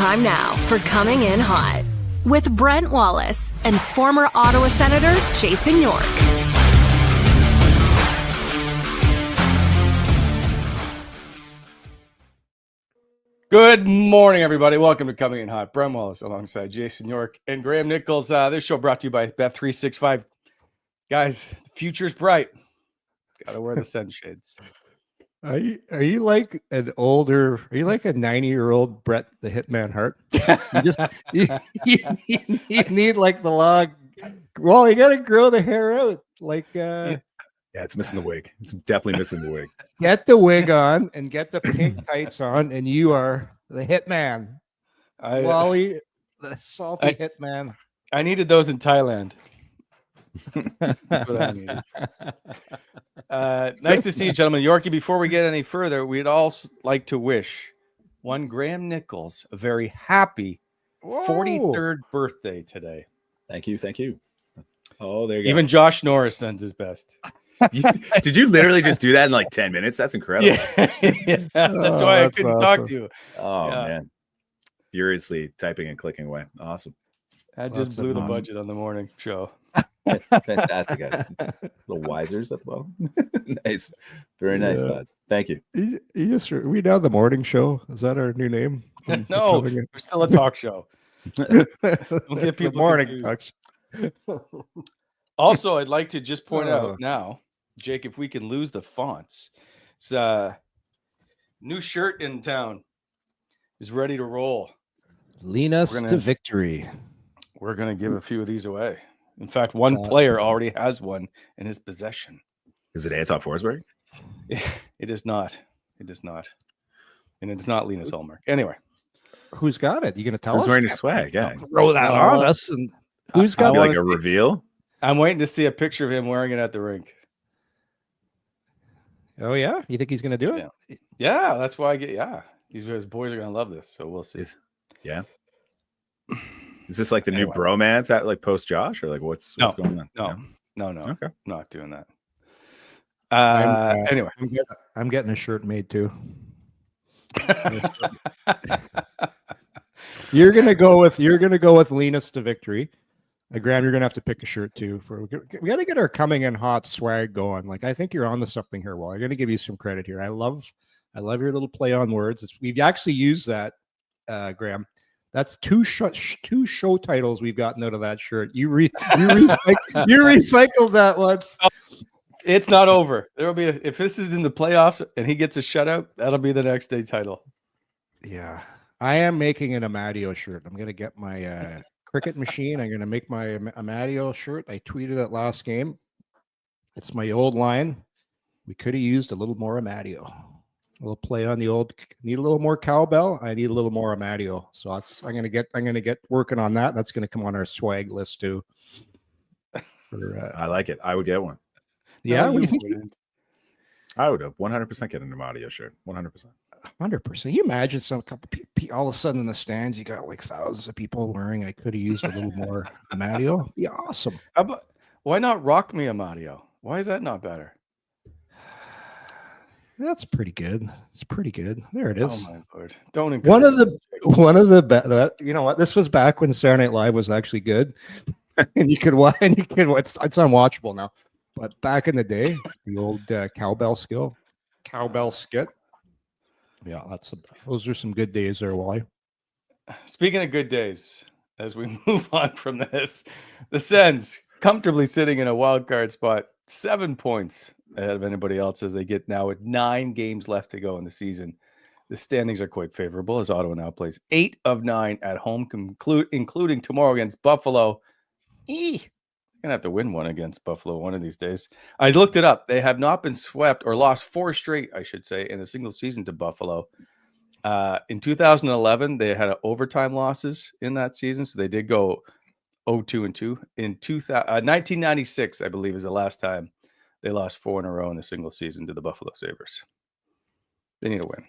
Time now for Coming In Hot with Brent Wallace and former Ottawa Senator Jason York. Good morning, everybody. Welcome to Coming In Hot. Brent Wallace alongside Jason York and Graeme Nichols. This show brought to you by Bet365. Guys, the future's bright. Got to wear the sunshades. Are you like a 90-year-old Brett the Hitman Hart? You need like the log. Well, you got to grow the hair out. Like yeah, it's missing the wig. It's definitely missing the wig. Get the wig on and get the pink tights on, and you are the Hitman. Wally, the salty Hitman. I needed those in Thailand. That's what I needed. Nice to see you, gentlemen. Yorkie, before we get any further, we'd all like to wish one Graeme Nichols a very happy 43rd birthday today. Thank you. Oh, there you go. Even Josh Norris sends his best. Did you literally just do that in like 10 minutes? That's incredible. Yeah. That's why I couldn't talk to you. Oh, man. Furiously typing and clicking away. Awesome. I just blew the budget on the morning show. That's fantastic, guys. Little wisers at the bottom. Nice. Very nice, lads. Thank you. Are we now the morning show? Is that our new name? No, we're still a talk show. We'll get people morning talk show. Also, I'd like to just point out now, Jake, if we can lose the fonts. It's new shirt in town is ready to roll. Lean us to victory. We're going to give a few of these away. In fact, one player already has one in his possession. Is it Anton Forsberg? It is not. It is not. And it's not Linus Ullmark. Anyway. Who's got it? You going to tell us? Who's wearing your swag? Yeah. Throw that on us. And who's got like a reveal? I'm waiting to see a picture of him wearing it at the rink. Oh, yeah? You think he's going to do it? Yeah, that's why his boys are going to love this, so we'll see. Yeah. Is this like the new bromance at like post Josh or like what's going on? No. Okay. Not doing that. Anyway, I'm getting a shirt made too. You're gonna go with Linus to victory. Graham, you're gonna have to pick a shirt too. We got to get our coming in hot swag going. Like I think you're on to something here. Well, I'm gonna give you some credit here. I love your little play on words. We've actually used that, Graham. That's two show titles we've gotten out of that shirt. You recycled that one. It's not over. There'll be if this is in the playoffs and he gets a shutout, that'll be the next day title. Yeah, I am making an Amadio shirt. I'm gonna get my cricket machine. I'm gonna make my Amadio shirt. I tweeted it last game. It's my old line. We could have used a little more Amadio. A little play on the old. Need a little more cowbell. I need a little more Amadio. So I'm gonna get working on that. That's gonna come on our swag list too. I like it. I would get one. Yeah, no, what do you think? I would have 100% get an Amadio shirt. 100%. 100%. You imagine some couple all of a sudden in the stands, you got like thousands of people wearing. I could have used a little more Amadio. Be awesome. Why not rock me Amadio? Why is that not better? That's pretty good. It's pretty good. There it is. Oh my Lord! Don't one of the you know what? This was back when Saturday Night Live was actually good, and you could watch. It's unwatchable now. But back in the day, the old cowbell skit. Yeah, those are some good days there, Wally. Speaking of good days, as we move on from this, the Sens comfortably sitting in a wild card spot, 7 points ahead of anybody else as they get now with 9 games left to go in the season. The standings are quite favorable as Ottawa now plays 8 of 9 at home, including tomorrow against Buffalo. Going to have to win one against Buffalo one of these days. I looked it up. They have not been swept or lost 4 straight, I should say, in a single season to Buffalo. In 2011, they had overtime losses in that season, so they did go 0-2-2. In 1996, I believe, is the last time they lost 4 in a row in a single season to the Buffalo Sabres. They need a win.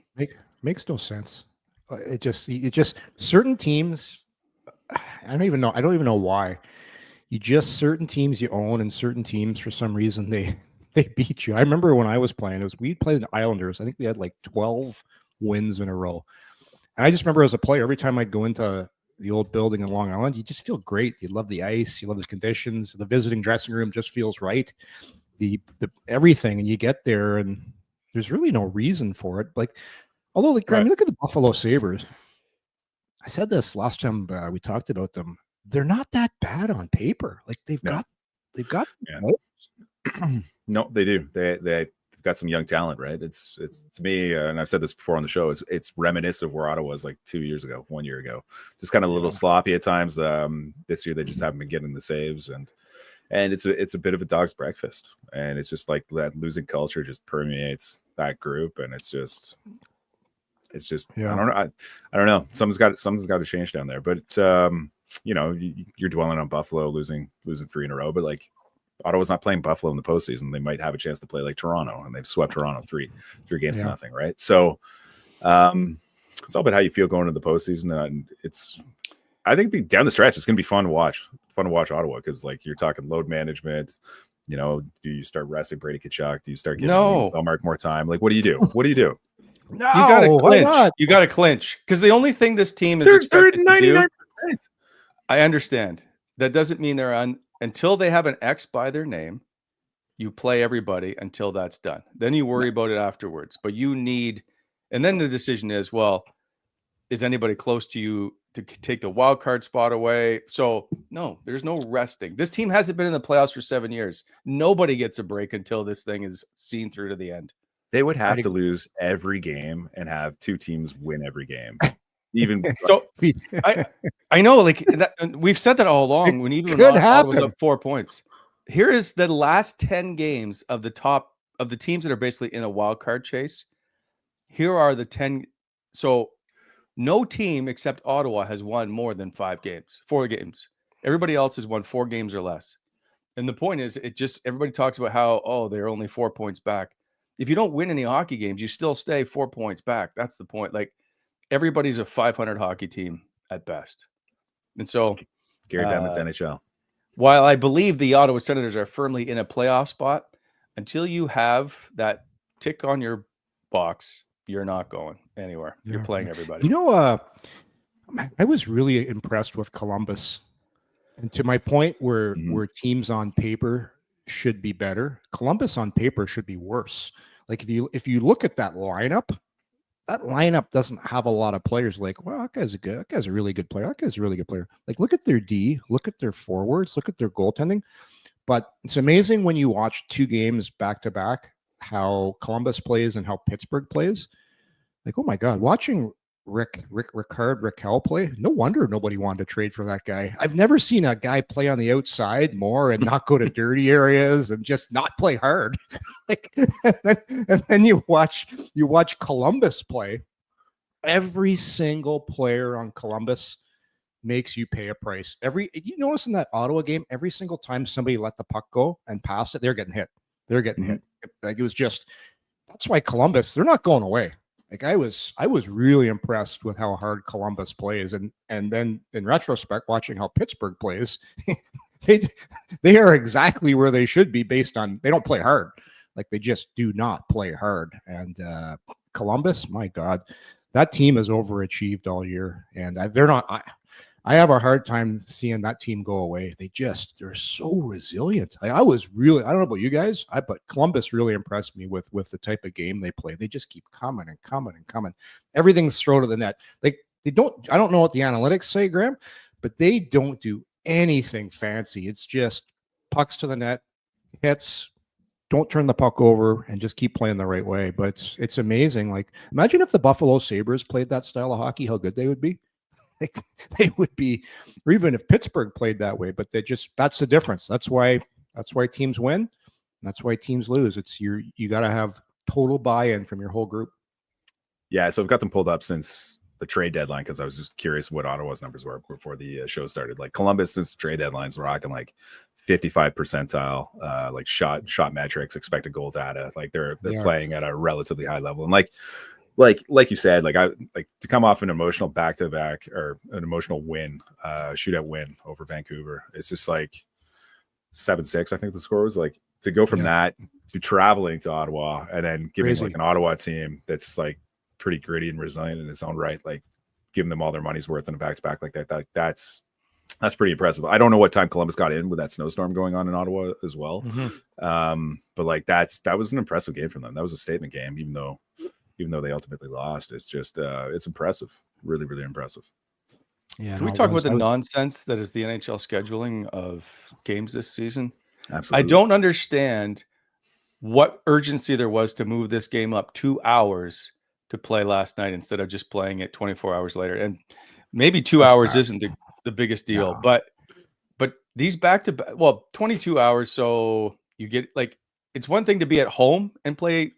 Makes no sense. It just certain teams. I don't even know why. Certain teams you own, and certain teams for some reason they beat you. I remember when I was playing, we played the Islanders. I think we had like 12 wins in a row. And I just remember as a player, every time I'd go into the old building in Long Island, you just feel great. You love the ice, you love the conditions, the visiting dressing room just feels right. The everything, and you get there, and there's really no reason for it. Like, although, like, Graeme, look at the Buffalo Sabres. I said this last time we talked about them. They're not that bad on paper. Like they've got. No, they do. They've got some young talent, right? It's to me, and I've said this before on the show. It's reminiscent of where Ottawa was like 2 years ago, 1 year ago. Just kind of a little sloppy at times. This year they just haven't been getting the saves, and it's a bit of a dog's breakfast, and it's just like that losing culture just permeates that group, and it's just I don't know. Something's got to change down there. But you're dwelling on Buffalo losing 3 in a row, but like Ottawa's not playing Buffalo in the postseason. They might have a chance to play like Toronto, and they've swept Toronto three games to nothing, right? So it's all about how you feel going into the postseason, and I think down the stretch it's going to be fun to watch Ottawa, because like you're talking load management. Do you start resting Brady Tkachuk? Do you start giving Mark more time? Like, what do you do? No, you got to clinch. You got to clinch, because the only thing this team is expected to do. I understand. That doesn't mean they're until they have an X by their name. You play everybody until that's done. Then you worry about it afterwards. But you need, and then the decision is, well, is anybody close to you to take the wild card spot away? So no, there's no resting. This team hasn't been in the playoffs for 7 years. Nobody gets a break until this thing is seen through to the end. They would have to lose every game and have 2 teams win every game. Even so, I know, like that, we've said that all along. When Ottawa was up 4 points. Here is the last 10 games of the top of the teams that are basically in a wild card chase. Here are the 10. So no team except Ottawa has won more than 4 games. Everybody else has won 4 games or less. And the point is, everybody talks about how, they're only 4 points back. If you don't win any hockey games, you still stay 4 points back. That's the point. Like, everybody's a 500 hockey team at best. And so Gary Bettman's NHL. While I believe the Ottawa Senators are firmly in a playoff spot, until you have that tick on your box, you're not going anywhere. You're playing everybody. I was really impressed with Columbus. And to my point where teams on paper should be better, Columbus on paper should be worse. Like if you look at that lineup doesn't have a lot of players like, well, that guy's a really good player. That guy's a really good player. Like, look at their D, look at their forwards, look at their goaltending. But it's amazing when you watch 2 games back to back, how Columbus plays and how Pittsburgh plays. Like, oh my God, watching Raquel play, no wonder nobody wanted to trade for that guy. I've never seen a guy play on the outside more and not go to dirty areas and just not play hard. Like, and then you watch Columbus play. Every single player on Columbus makes you pay a price. You notice in that Ottawa game, every single time somebody let the puck go and passed it, they're getting hit. Hit. Like, it was just, that's why Columbus, they're not going away. Like, I was really impressed with how hard Columbus plays, and then in retrospect, watching how Pittsburgh plays, they are exactly where they should be based on, they don't play hard. Like, they just do not play hard. And Columbus, my God, that team has overachieved all year, and they're not. I have a hard time seeing that team go away. They're so resilient. I don't know about you guys, but Columbus really impressed me with the type of game they play. They just keep coming and coming and coming. Everything's thrown to the net. Like, I don't know what the analytics say, Graeme, but they don't do anything fancy. It's just pucks to the net, hits, don't turn the puck over, and just keep playing the right way. But it's amazing. Like, imagine if the Buffalo Sabres played that style of hockey, how good they would be. They would be, or even if Pittsburgh played that way, but that's the difference. That's why teams win. That's why teams lose. You got to have total buy-in from your whole group. Yeah. So I've got them pulled up since the trade deadline, because I was just curious what Ottawa's numbers were before the show started. Like, Columbus, since trade deadlines, we're rocking like 55 percentile, like shot metrics, expected goal data. Like, they're playing at a relatively high level. And like you said, like to come off an emotional back-to-back or an emotional win, shootout win over Vancouver. It's just like 7-6, I think the score was. Like, to go from that to traveling to Ottawa and then giving like an Ottawa team that's like pretty gritty and resilient in its own right. Like, giving them all their money's worth in a back-to-back like that. That's pretty impressive. I don't know what time Columbus got in with that snowstorm going on in Ottawa as well. But like that was an impressive game from them. That was a statement game, even though they ultimately lost. It's just it's impressive. Really, really impressive. Yeah. Can we talk about the nonsense that is the NHL scheduling of games this season? Absolutely. I don't understand what urgency there was to move this game up 2 hours to play last night instead of just playing it 24 hours later. And maybe 2 hours isn't the biggest deal, but these back-to-back, 22 hours. So you get like, it's one thing to be at home and play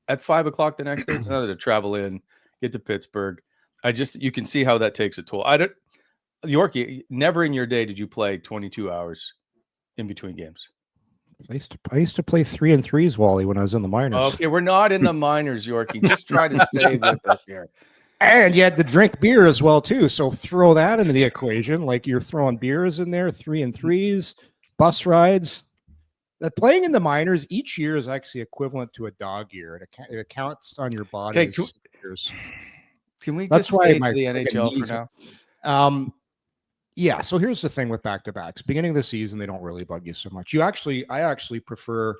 at 5 o'clock the next day. It's another to travel in, get to Pittsburgh. You can see how that takes a toll. Yorkie, never in your day did you play 22 hours in between games. I used to play 3 and 3s, Wally, when I was in the minors. Okay, we're not in the minors, Yorkie. Just try to stay with us here. And you had to drink beer as well, too. So throw that into the equation. Like you're throwing beers in there, 3 and 3s, bus rides. Playing in the minors each year is actually equivalent to a dog year. It accounts on your body. Okay, can we just stay to the NHL for now? Yeah, so here's the thing with back-to-backs. Beginning of the season, they don't really bug you so much. I actually prefer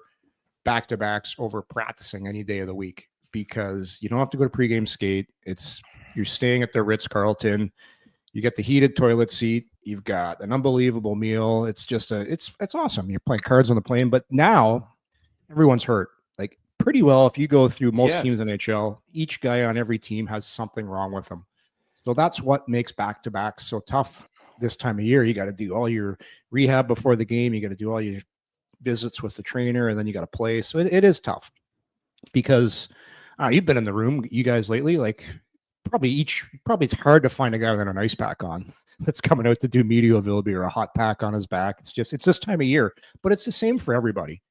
back-to-backs over practicing any day of the week because you don't have to go to pregame skate. You're staying at the Ritz-Carlton. You get the heated toilet seat. You've got an unbelievable meal. It's just it's awesome. You're playing cards on the plane, but now everyone's hurt. Like pretty well, if you go through most teams in NHL, each guy on every team has something wrong with them. So that's what makes back-to-backs so tough. This time of year, you got to do all your rehab before the game. You got to do all your visits with the trainer, and then you got to play. So it is tough because you've been in the room, you guys lately. Like probably it's hard to find a guy with an ice pack on that's coming out to do media availability or a hot pack on his back. It's this time of year, but it's the same for everybody.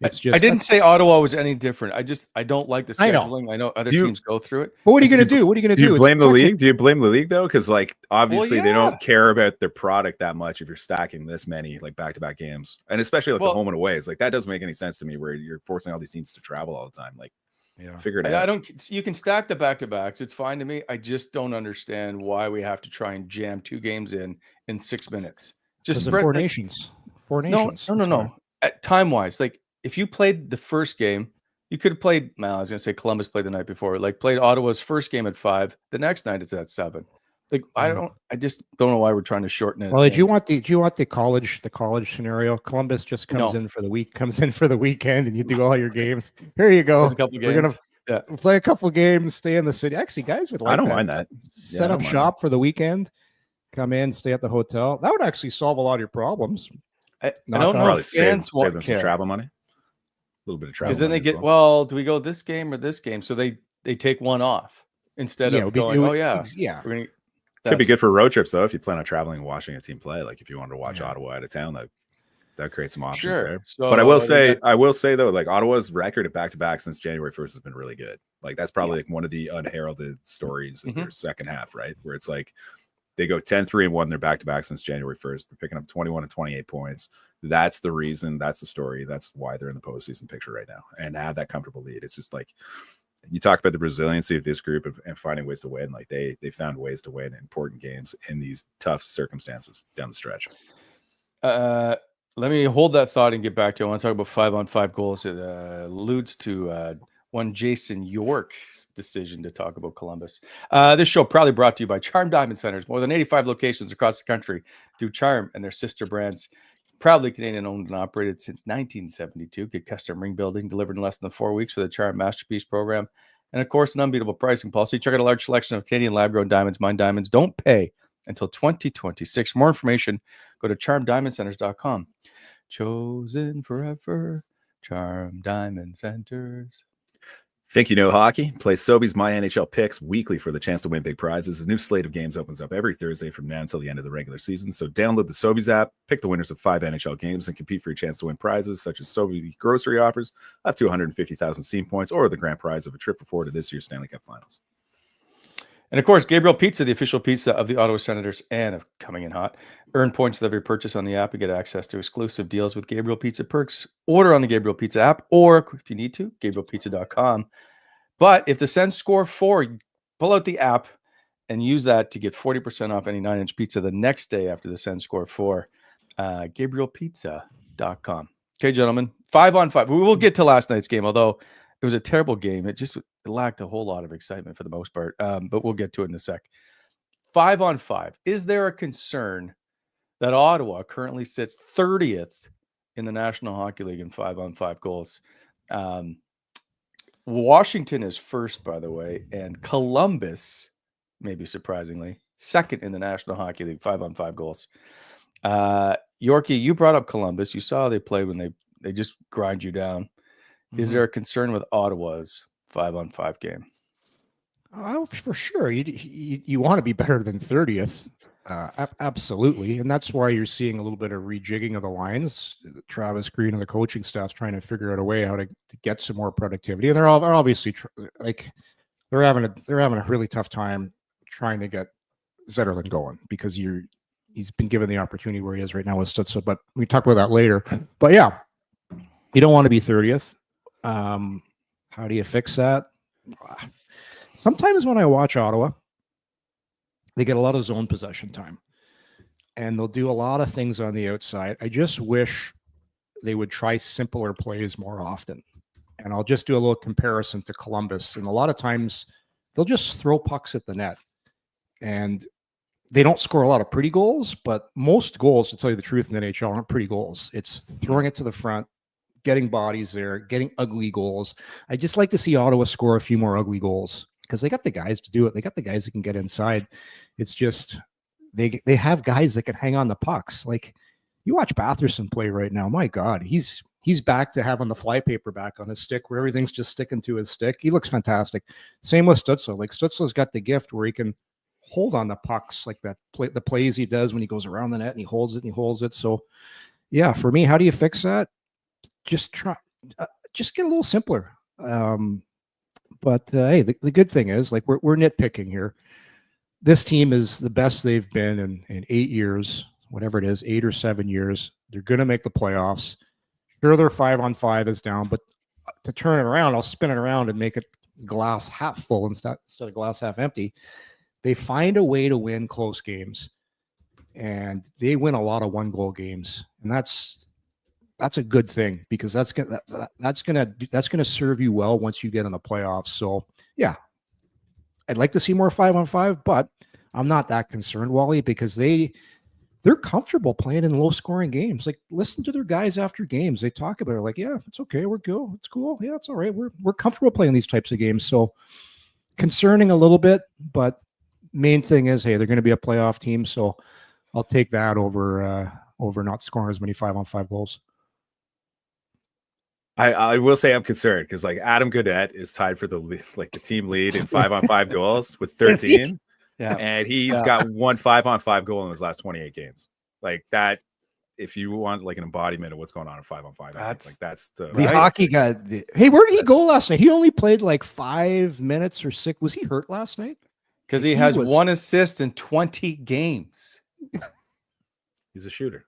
I didn't say Ottawa was any different. I don't like the scheduling. I know other teams go through it. But what are you going to do? What are you going to do? Do you blame the league? Do you blame the league though? Because like obviously they don't care about their product that much if you're stacking this many like back-to-back games, and especially like the home and away. It's like that doesn't make any sense to me. Where you're forcing all these teams to travel all the time. Like, figure it out. You can stack the back-to-backs. It's fine to me. I just don't understand why we have to try and jam 2 games in 6 minutes. Just spread 4 nations. 4 nations. No. At time-wise, like. If you played the first game, you could have played. I was going to say Columbus played the night before. Like played Ottawa's first game at 5. The next night it's at 7. Like I just don't know why we're trying to shorten it. Well, do you want the college scenario? Columbus just comes in for the weekend, and you do all your games. Here you go. There's a couple games. We're gonna play a couple games, stay in the city. Actually, guys would like. I don't mind that. Set up shop for the weekend. Come in, stay at the hotel. That would actually solve a lot of your problems. I don't know if fans want some travel money. A little bit of travel. Because then they get, do we go this game or this game? So they take one off instead of going, we're gonna. Could be good for road trips though if you plan on traveling and watching a team play. Like if you wanted to watch Ottawa out of town, that creates some options there. So, but I will say though, like Ottawa's record of back-to-back since January 1st has been really good. Like that's probably like one of the unheralded stories in their second half, right? Where it's like they go 10-3 and 1 their back-to-back since January 1st. They're picking up 21 and 28 points. That's the reason. That's the story. That's why they're in the postseason picture right now and have that comfortable lead. It's just like you talk about the resiliency of this group and finding ways to win. Like they found ways to win important games in these tough circumstances down the stretch. Let me hold that thought and get back to. I want to talk about 5-on-5 goals. It alludes to one Jason York's decision to talk about Columbus. This show proudly brought to you by Charm Diamond Centers. More than 85 locations across the country through Charm and their sister brands. Proudly Canadian owned and operated since 1972. Get custom ring building delivered in less than 4 weeks with a Charm Masterpiece program. And of course, an unbeatable pricing policy. Check out a large selection of Canadian lab-grown diamonds. Mine diamonds don't pay until 2026. For more information, go to charmdiamondcenters.com. Chosen forever, Charm Diamond Centers. Think you know hockey? Play Sobeys My NHL Picks weekly for the chance to win big prizes. A new slate of games opens up every Thursday from now until the end of the regular season. So download the Sobeys app, pick the winners of 5 NHL games, and compete for your chance to win prizes such as Sobeys grocery offers, up to 150,000 Steam points, or the grand prize of a trip for 4 to this year's Stanley Cup Finals. And of course, Gabriel Pizza, the official pizza of the Ottawa Senators and of Coming in Hot. Earn points with every purchase on the app and get access to exclusive deals with Gabriel Pizza perks. Order on the Gabriel Pizza app, or if you need to, GabrielPizza.com. But if the Sens score 4, pull out the app and use that to get 40% off any 9-inch pizza the next day after the Sens score 4. GabrielPizza.com. Okay, gentlemen, 5-on-5. We will get to last night's game, although it was a terrible game. It lacked a whole lot of excitement for the most part, but we'll get to it in a sec. 5-on-5. Is there a concern that Ottawa currently sits 30th in the National Hockey League in 5-on-5 goals? Washington is first, by the way, and Columbus, maybe surprisingly, second in the National Hockey League, 5-on-5 goals. Yorkie, you brought up Columbus. You saw how they play when they just grind you down. Mm-hmm. Is there a concern with Ottawa's 5-on-5 game? Oh, for sure. You want to be better than 30th. Absolutely. And that's why you're seeing a little bit of rejigging of the lines. Travis Green and the coaching staff's trying to figure out a way how to get some more productivity. And they're obviously they're having a really tough time trying to get Zetterlund going because he's been given the opportunity where he is right now with Stützle, but we talk about that later. But yeah, you don't want to be 30th. How do you fix that? Sometimes when I watch Ottawa, they get a lot of zone possession time, and they'll do a lot of things on the outside. I just wish they would try simpler plays more often. And I'll just do a little comparison to Columbus. And a lot of times they'll just throw pucks at the net, and they don't score a lot of pretty goals, but most goals, to tell you the truth, in the NHL aren't pretty goals. It's throwing it to the front, getting bodies there, getting ugly goals. I just like to see Ottawa score a few more ugly goals because they got the guys to do it. They got the guys that can get inside. It's just they have guys that can hang on the pucks. Like you watch Batherson play right now. My God, he's back to having the flypaper back on his stick where everything's just sticking to his stick. He looks fantastic. Same with Stützle. Like Stützle's got the gift where he can hold on the pucks like that. The plays he does when he goes around the net and he holds it. So yeah, for me, how do you fix that? Just get a little simpler. But hey, the good thing is, like, we're nitpicking here. This team is the best they've been in 8 years, whatever it is, 8 or 7 years. They're going to make the playoffs. Sure, their 5-on-5 is down, but to turn it around, I'll spin it around and make it glass half full instead of glass half empty. They find a way to win close games, and they win a lot of one-goal games, and that's a good thing because that's gonna serve you well once you get in the playoffs. So yeah, I'd like to see more 5-on-5, but I'm not that concerned, Wally, because they're comfortable playing in low-scoring games. Like, listen to their guys after games; they talk about it like, yeah, it's okay, we're good, it's cool, yeah, it's all right, we're comfortable playing these types of games. So concerning a little bit, but main thing is, hey, they're going to be a playoff team, so I'll take that over not scoring as many 5-on-5 goals. I will say I'm concerned because like Adam Gaudette is tied for the team lead in 5-on-5 goals with 13. Yeah, and he's got one 5-on-5 goal in his last 28 games. Like that, if you want like an embodiment of what's going on in 5-on-5, that's the hockey guy. Hey, where did he go last night? He only played like 5 minutes or 6. Was he hurt last night? Because he has 1 assist in 20 games. He's a shooter.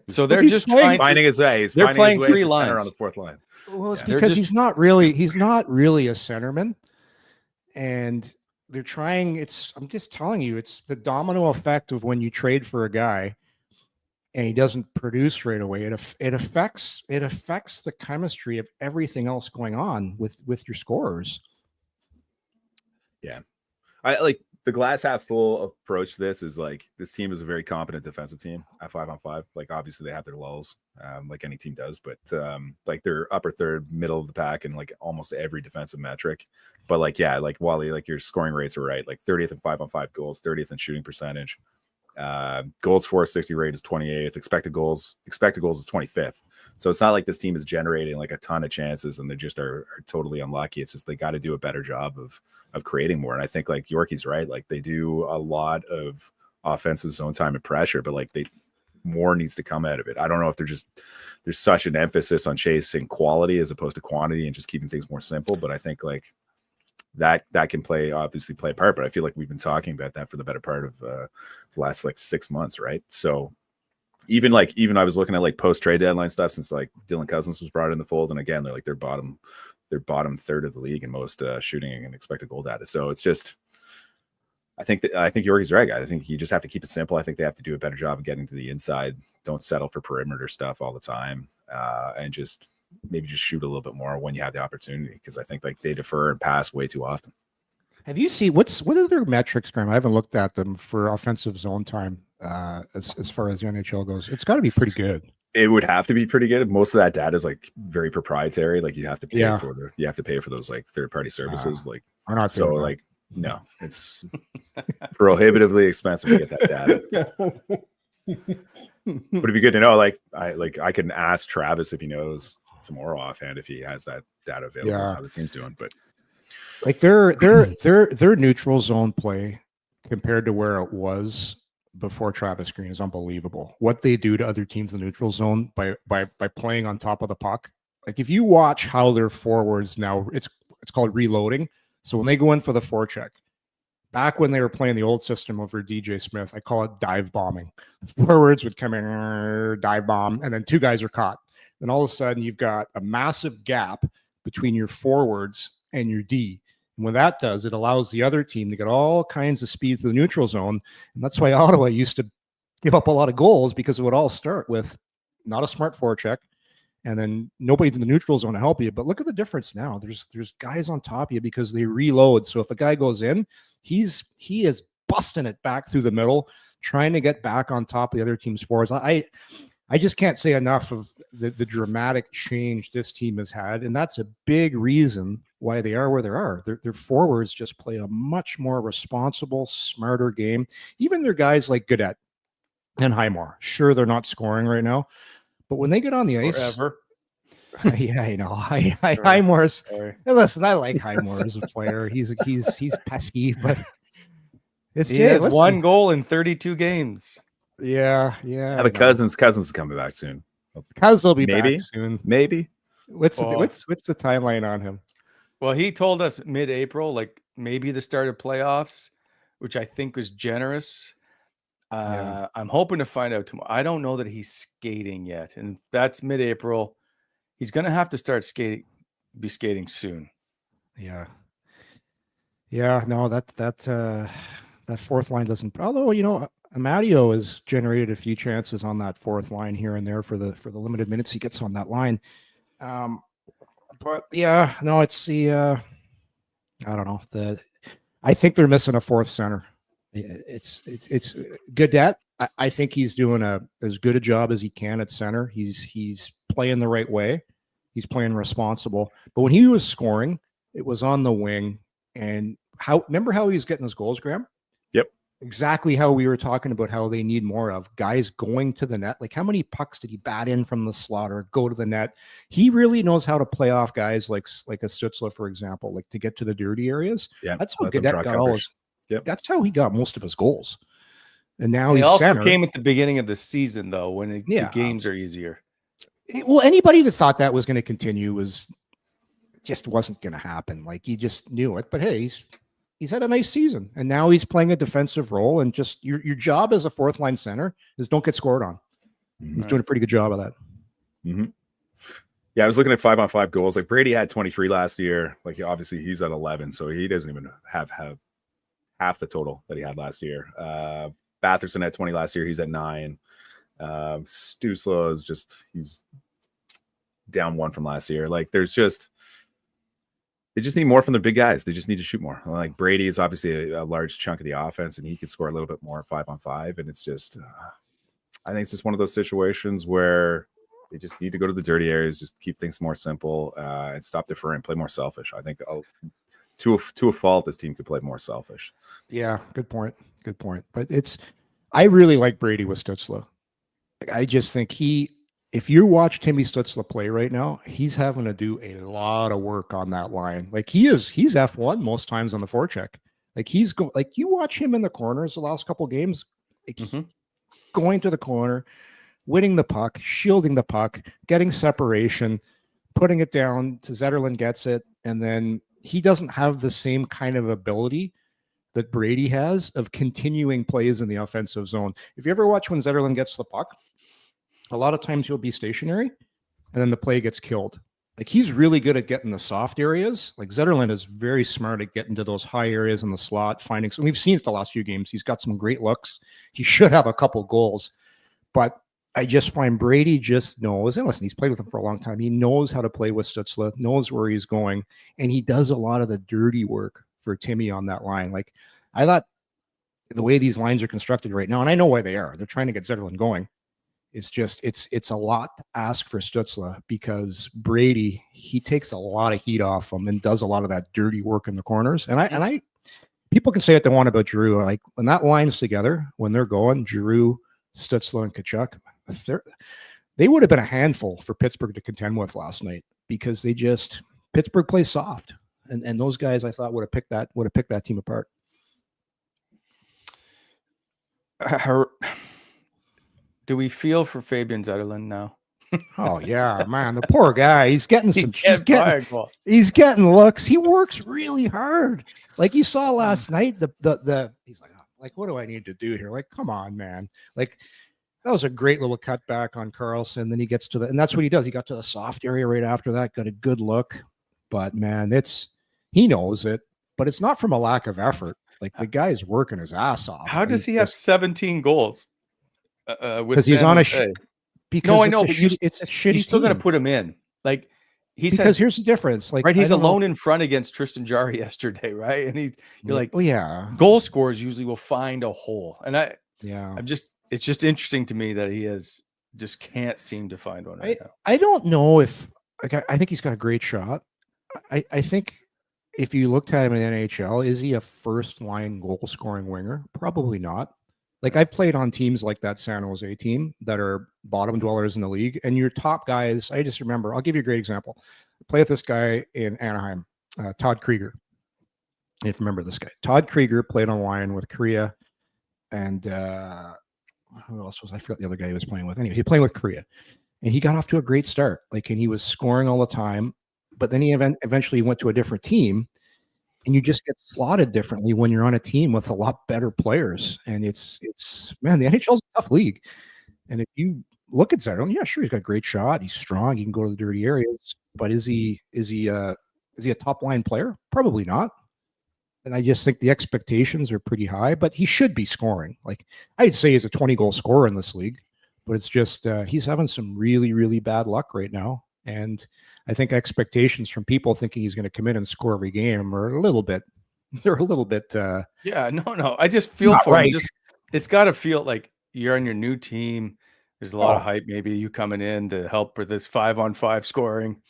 So they're just finding his way. They're playing his way 3 lines on the 4th line. Well, it's because he's not really a centerman, and they're trying. I'm just telling you, it's the domino effect of when you trade for a guy and he doesn't produce right away. It affects the chemistry of everything else going on with your scorers. Yeah, I like the glass half full approach to this is like this team is a very competent defensive team at 5-on-5. Like obviously they have their lulls, like any team does, but like they're upper third, middle of the pack in like almost every defensive metric. But like, yeah, like Wally, like your scoring rates are right. Like 30th in 5-on-5 goals, 30th in shooting percentage. Goals for 60 rate is 28th. Expected goals is 25th. So it's not like this team is generating like a ton of chances and they just are totally unlucky. It's just they got to do a better job of creating more. And I think like Yorkie's right. Like they do a lot of offensive zone time and pressure, but like more needs to come out of it. I don't know if there's such an emphasis on chasing quality as opposed to quantity and just keeping things more simple. But I think like that can obviously play a part. But I feel like we've been talking about that for the better part of the last like 6 months, right? So even I was looking at like post trade deadline stuff since like Dylan Cousins was brought in the fold, and again they're bottom third of the league in most shooting and expected goal data. So it's just I think Yorgie's right. I think you just have to keep it simple. I think they have to do a better job of getting to the inside. Don't settle for perimeter stuff all the time, and just maybe just shoot a little bit more when you have the opportunity. Because I think like they defer and pass way too often. Have you seen what are their metrics, Graeme? I haven't looked at them for offensive zone time as far as the NHL goes. It's got to be pretty good. It would have to be pretty good. Most of that data is like very proprietary. Like you have to pay for those like third-party services. Like I'm not so like. No, it's prohibitively expensive to get that data. But it'd be good to know. I can ask Travis if he knows tomorrow offhand if he has that data available. How the team's doing, but like their neutral zone play compared to where it was before Travis Green is unbelievable. What they do to other teams in the neutral zone by playing on top of the puck. Like if you watch how their forwards now, it's called reloading. So when they go in for the forecheck, back when they were playing the old system over DJ Smith, I call it dive bombing. The forwards would come in, dive bomb, and then two guys are caught. Then all of a sudden, you've got a massive gap between your forwards and your D. And when that does, it allows the other team to get all kinds of speed to the neutral zone. And that's why Ottawa used to give up a lot of goals, because it would all start with not a smart forecheck, and then nobody's in the neutral zone to help you. But look at the difference now. There's guys on top of you because they reload. So if a guy goes in, he is busting it back through the middle, trying to get back on top of the other team's forwards. I just can't say enough of the dramatic change this team has had, and that's a big reason why they are where they are. Their forwards just play a much more responsible, smarter game. Even their guys like Gaudette and Highmore. Sure, they're not scoring right now, but when they get on the ice, forever. Yeah, I know. Highmore's. Hey, listen, I like Highmore as a player. He's pesky, but he has one goal in 32 games. Yeah. But Cousins is coming back soon. Cousins will be back soon. Maybe. What's the timeline on him? Well, he told us mid-April, like maybe the start of playoffs, which I think was generous. I'm hoping to find out tomorrow. I don't know that he's skating yet, and that's mid-April. He's going to have to start be skating soon. Yeah. No, that fourth line doesn't. Although Amadio has generated a few chances on that fourth line here and there for the limited minutes he gets on that line. But yeah, no, it's the. I don't know. I think they're missing a fourth center. It's Gaudette. I think he's doing as good a job as he can at center. He's playing the right way. He's playing responsible. But when he was scoring, it was on the wing. And remember how he was getting his goals, Graeme? Yep. Exactly how we were talking about how they need more of guys going to the net. Like how many pucks did he bat in from the slot or go to the net? He really knows how to play off guys like a Stützle, for example, like to get to the dirty areas. Yeah, that's how Gaudette got all his. Yep. That's how he got most of his goals. And now he also center. Came at the beginning of the season, though, when the games are easier. Well, anybody that thought that was going to continue just wasn't going to happen. Like he just knew it. But hey, he's had a nice season, and now he's playing a defensive role. And just your job as a fourth line center is don't get scored on. He's doing a pretty good job of that. Mm-hmm. Yeah, I was looking at 5-on-5 goals. Like Brady had 23 last year. Like obviously he's at 11, so he doesn't even have half the total that he had last year. Batherson had 20 last year. He's at 9. Stützle is he's down 1 from last year. Like they just need more from the big guys. They just need to shoot more. Like Brady is obviously a large chunk of the offense, and he can score a little bit more 5-on-5. And it's just, I think it's just one of those situations where they just need to go to the dirty areas, just keep things more simple, and stop deferring, play more selfish. I think to a fault, this team could play more selfish. Yeah, good point. But I really like Brady with Stützle. I just think if you watch Timmy Stützle play right now, he's having to do a lot of work on that line. Like he's F1 most times on the forecheck. Like you watch him in the corners the last couple games, going to the corner, winning the puck, shielding the puck, getting separation, putting it down to Zetterlund gets it, and then he doesn't have the same kind of ability that Brady has of continuing plays in the offensive zone. If you ever watch when Zetterlund gets the puck, a lot of times he'll be stationary and then the play gets killed. Like he's really good at getting the soft areas. Like Zetterlund is very smart at getting to those high areas in the slot, finding some. We've seen it the last few games. He's got some great looks. He should have a couple goals, but I just find Brady just knows. And listen, he's played with him for a long time. He knows how to play with Stützle, knows where he's going, and he does a lot of the dirty work for Timmy on that line. Like I thought, the way these lines are constructed right now, and I know why they are. They're trying to get Zetterlund going. It's just it's a lot to ask for Stützle because Brady, he takes a lot of heat off him and does a lot of that dirty work in the corners. And I people can say what they want about Giroux. Like when that line's together, when they're going, Giroux, Stützle, and Tkachuk, they would have been a handful for Pittsburgh to contend with last night because Pittsburgh plays soft. And those guys I thought would have picked that team apart. Do we feel for Fabian Zetterlund now? Oh yeah, man, the poor guy. He's getting some. He's getting looks. He works really hard. Like you saw last night. He's like, what do I need to do here? Like, come on, man. Like that was a great little cutback on Carlson. Then he gets to and that's what he does. He got to the soft area right after that. Got a good look, but man, he knows it. But it's not from a lack of effort. Like the guy is working his ass off. How does he have 17 goals? Because he's on because no, I know, but it's a shitty. You still got to team. put him in. Like here's the difference. Like right, he's alone in front against Tristan Jarry yesterday, right? And you're like, oh yeah, goal scorers usually will find a hole, and it's just interesting to me that he just can't seem to find one right now. I don't know if I think he's got a great shot. I think if you looked at him in the NHL, is he a first line goal scoring winger? Probably not. Like I've played on teams like that San Jose team that are bottom dwellers in the league, and your top guys. I just remember. I'll give you a great example. I played with this guy in Anaheim, Todd Krieger. If you remember this guy, Todd Krieger played on line with Korea, and who else was I forgot the other guy he was playing with. Anyway, he played with Korea, and he got off to a great start. Like, and he was scoring all the time. But then he eventually went to a different team. And you just get slotted differently when you're on a team with a lot better players. And it's man, the NHL is a tough league. And if you look at Zetterlund, yeah, sure, he's got a great shot. He's strong. He can go to the dirty areas. But is he a top line player? Probably not. And I just think the expectations are pretty high. But he should be scoring. Like I'd say he's a 20-goal scorer in this league. But it's just he's having some really, really bad luck right now. And I think expectations from people thinking he's going to come in and score every game are a little bit. Yeah, no. I just feel for him. It's got to feel like you're on your new team. There's a lot of hype. Maybe you coming in to help with this 5-on-5 scoring.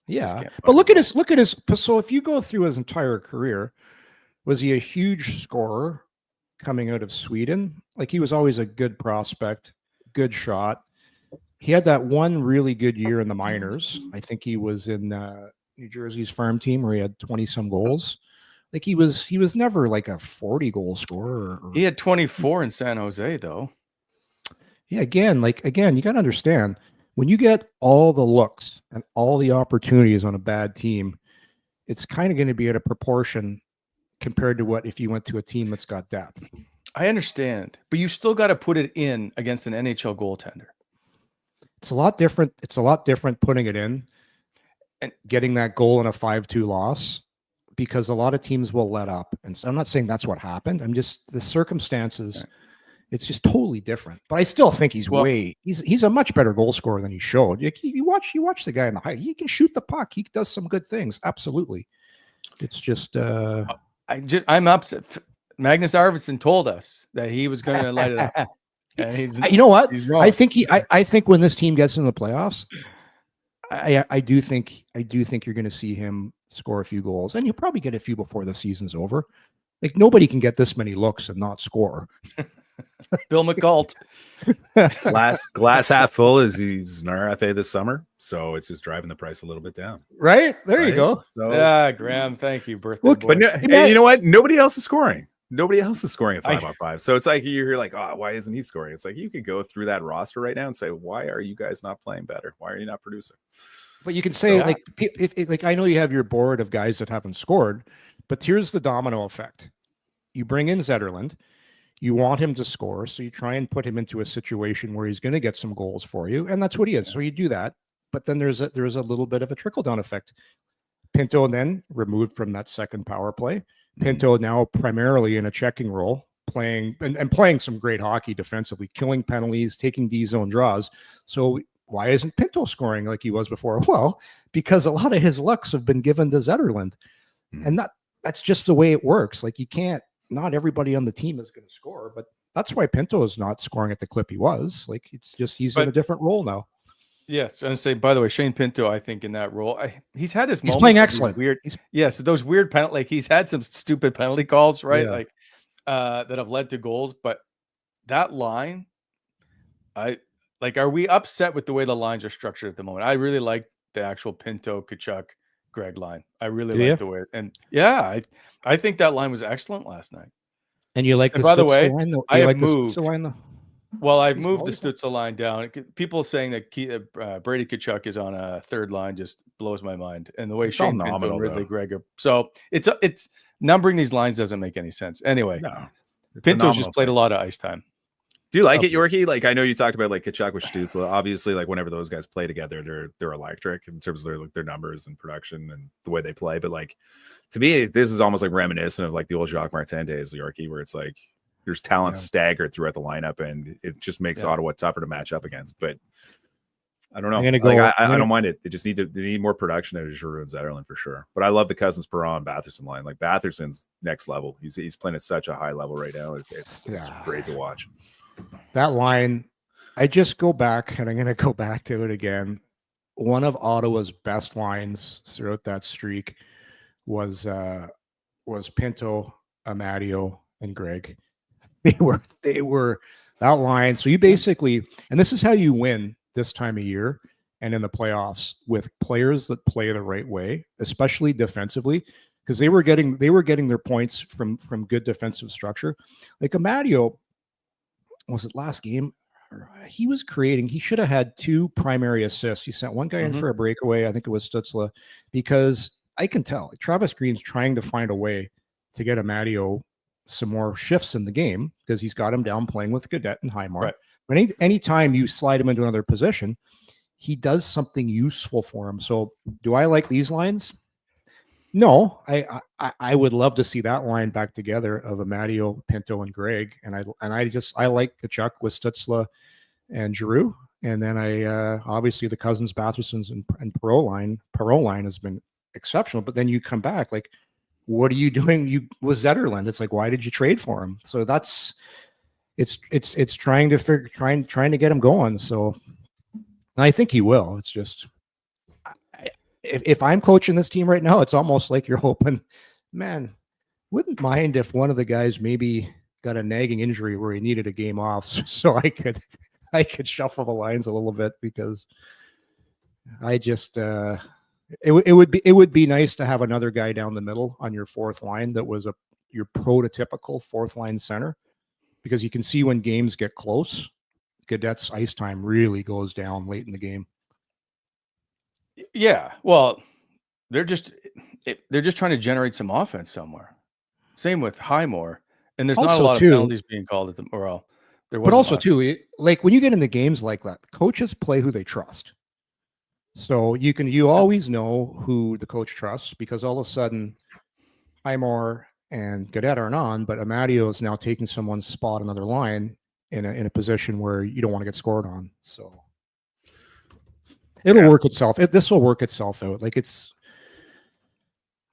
Yeah, but look at his. So if you go through his entire career, was he a huge scorer coming out of Sweden? Like he was always a good prospect, good shot. He had that one really good year in the minors. I think he was in New Jersey's farm team where he had 20-some goals. Like he was never like a 40-goal scorer. He had 24 in San Jose, though. Yeah, again, you got to understand when you get all the looks and all the opportunities on a bad team, it's kind of going to be at a proportion compared to what if you went to a team that's got depth. I understand, but you still got to put it in against an NHL goaltender. It's a lot different. It's a lot different putting it in and getting that goal in a 5-2 loss because a lot of teams will let up. And so I'm not saying that's what happened. I'm just the circumstances. It's just totally different. But I still think he's a much better goal scorer than he showed. You watch the guy in the height. He can shoot the puck. He does some good things. Absolutely. It's just I'm upset. Magnus Arvidsson told us that he was going to light it up. And you know what? I think when this team gets in the playoffs, I do think you're going to see him score a few goals, and you'll probably get a few before the season's over. Like nobody can get this many looks and not score. Bill McGalt. glass half full is he's an RFA this summer, so it's just driving the price a little bit down. Right there, you go. So yeah, Graeme, thank you, birthday boy. But you know what? Nobody else is scoring. Nobody else is scoring at 5-on-5. So it's like you're like, oh, why isn't he scoring? It's like you could go through that roster right now and say, why are you guys not playing better? Why are you not producing? But you can say, like I know you have your board of guys that haven't scored, but here's the domino effect. You bring in Zetterlund, you want him to score, so you try and put him into a situation where he's going to get some goals for you, and that's what he is. So you do that. but then there's a little bit of a trickle down effect. Pinto then removed from that second power play. Pinto now primarily in a checking role, playing and playing some great hockey defensively, killing penalties, taking D zone draws. So why isn't Pinto scoring like he was before? Well, because a lot of his looks have been given to Zetterlund, and that's just the way it works. Like, you can't. Not everybody on the team is going to score, but that's why Pinto is not scoring at the clip he was. Like, it's just he's in a different role now. Yes, and say, by the way, Shane Pinto, I think in that role, he's had his moments. He's playing excellent. Weird, so those weird penalty, like he's had some stupid penalty calls, right? Yeah. Like that have led to goals, but that line, are we upset with the way the lines are structured at the moment? I really like the actual Pinto, Tkachuk, Greig line. I really like the way, and I think that line was excellent last night. And you like, and by the way, line, I have moved. Well, I've He's moved the Stützle line down. People saying that Brady Tkachuk is on a third line just blows my mind. And the way Shane Pinto and Ridley Greig are, so it's numbering these lines doesn't make any sense. Anyway, Pinto's just played a lot of ice time. Do you like it, Yorkie? Like, I know you talked about like Tkachuk with Stützle. Obviously, like whenever those guys play together, they're electric in terms of their numbers and production and the way they play. But like, to me, this is almost like reminiscent of like the old Jacques Martin days, Yorkie, where it's like there's talent staggered throughout the lineup, and it just makes Ottawa tougher to match up against. But I don't know. I don't mind it. They just need more production out of Giroux and Zetterlund for sure. But I love the Cousins-Perron Batherson line. Like, Batherson's next level. He's playing at such a high level right now. It's great to watch. That line, I just go back, and I'm going to go back to it again. One of Ottawa's best lines throughout that streak was Pinto, Amadio, and Greig. They were that line. So you basically, and this is how you win this time of year and in the playoffs, with players that play the right way, especially defensively, because they were getting their points from good defensive structure. Like Amadio, was it last game? He was creating. He should have had 2 primary assists. He sent one guy in for a breakaway. I think it was Stützle, because I can tell like, Travis Green's trying to find a way to get Amadio some more shifts in the game, because he's got him down playing with Gaudette and Highmore. Right. But anytime you slide him into another position, he does something useful for him. So do I like these lines? No, I would love to see that line back together of Amadio, Pinto, and Greig. And I like Tkachuk with Stützle and Giroux. And then obviously the Cousins, Bathersons, and Perreault line has been exceptional. But then you come back, like, what are you doing with Zetterlund? It's like, why did you trade for him? So it's trying to get him going. So I think he will. It's just, if I'm coaching this team right now, it's almost like you're hoping, man, wouldn't mind if one of the guys maybe got a nagging injury where he needed a game off, so I could shuffle the lines a little bit, because I just it would be nice to have another guy down the middle on your fourth line that was your prototypical fourth line center, because you can see when games get close, Gaudette's ice time really goes down late in the game. Yeah, well, they're just trying to generate some offense somewhere. Same with Highmore, and there's also not a lot of penalties being called at them. Or there was. But also too, like when you get into games like that, coaches play who they trust. So you always know who the coach trusts, because all of a sudden, Highmore and Gaudette aren't on, but Amadio is now taking someone's spot, another line in a position where you don't want to get scored on. So. It'll work itself. This will work itself out. Like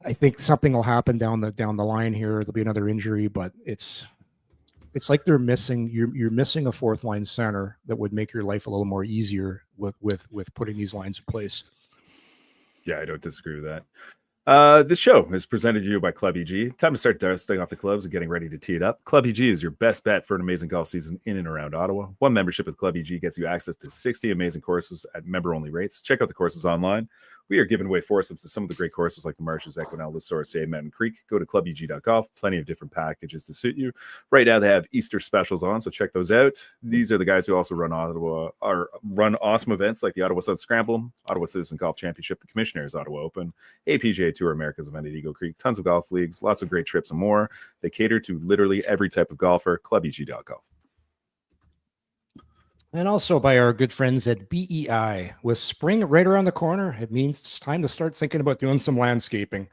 I think something will happen down the line here. There'll be another injury, but it's like they're missing. You're missing a fourth line center that would make your life a little more easier with putting these lines in place. Yeah, I don't disagree with that. This show is presented to you by Club EG. Time to start dusting off the clubs and getting ready to tee it up. Club EG is your best bet for an amazing golf season in and around Ottawa. One membership with Club EG gets you access to 60 amazing courses at member-only rates. Check out the courses online. We are giving away foursomes to some of the great courses like the Marshes, Equinel, La Source, Mountain Creek. Go to clubeg.golf. Plenty of different packages to suit you. Right now they have Easter specials on, so check those out. These are the guys who also run awesome events like the Ottawa Sun Scramble, Ottawa Citizen Golf Championship, the Commissioners Ottawa Open, APGA Tour America's event at Eagle Creek, tons of golf leagues, lots of great trips and more. They cater to literally every type of golfer. clubeg.golf. And also by our good friends at BEI. With spring right around the corner, it means it's time to start thinking about doing some landscaping.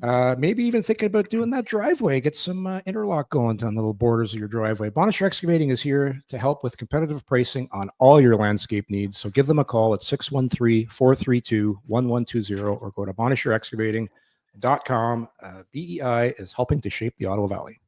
Maybe even thinking about doing that driveway. Get some interlock going on the little borders of your driveway. Bonisher Excavating is here to help with competitive pricing on all your landscape needs. So give them a call at 613-432-1120 or go to bonisherexcavating.com. BEI is helping to shape the Ottawa Valley.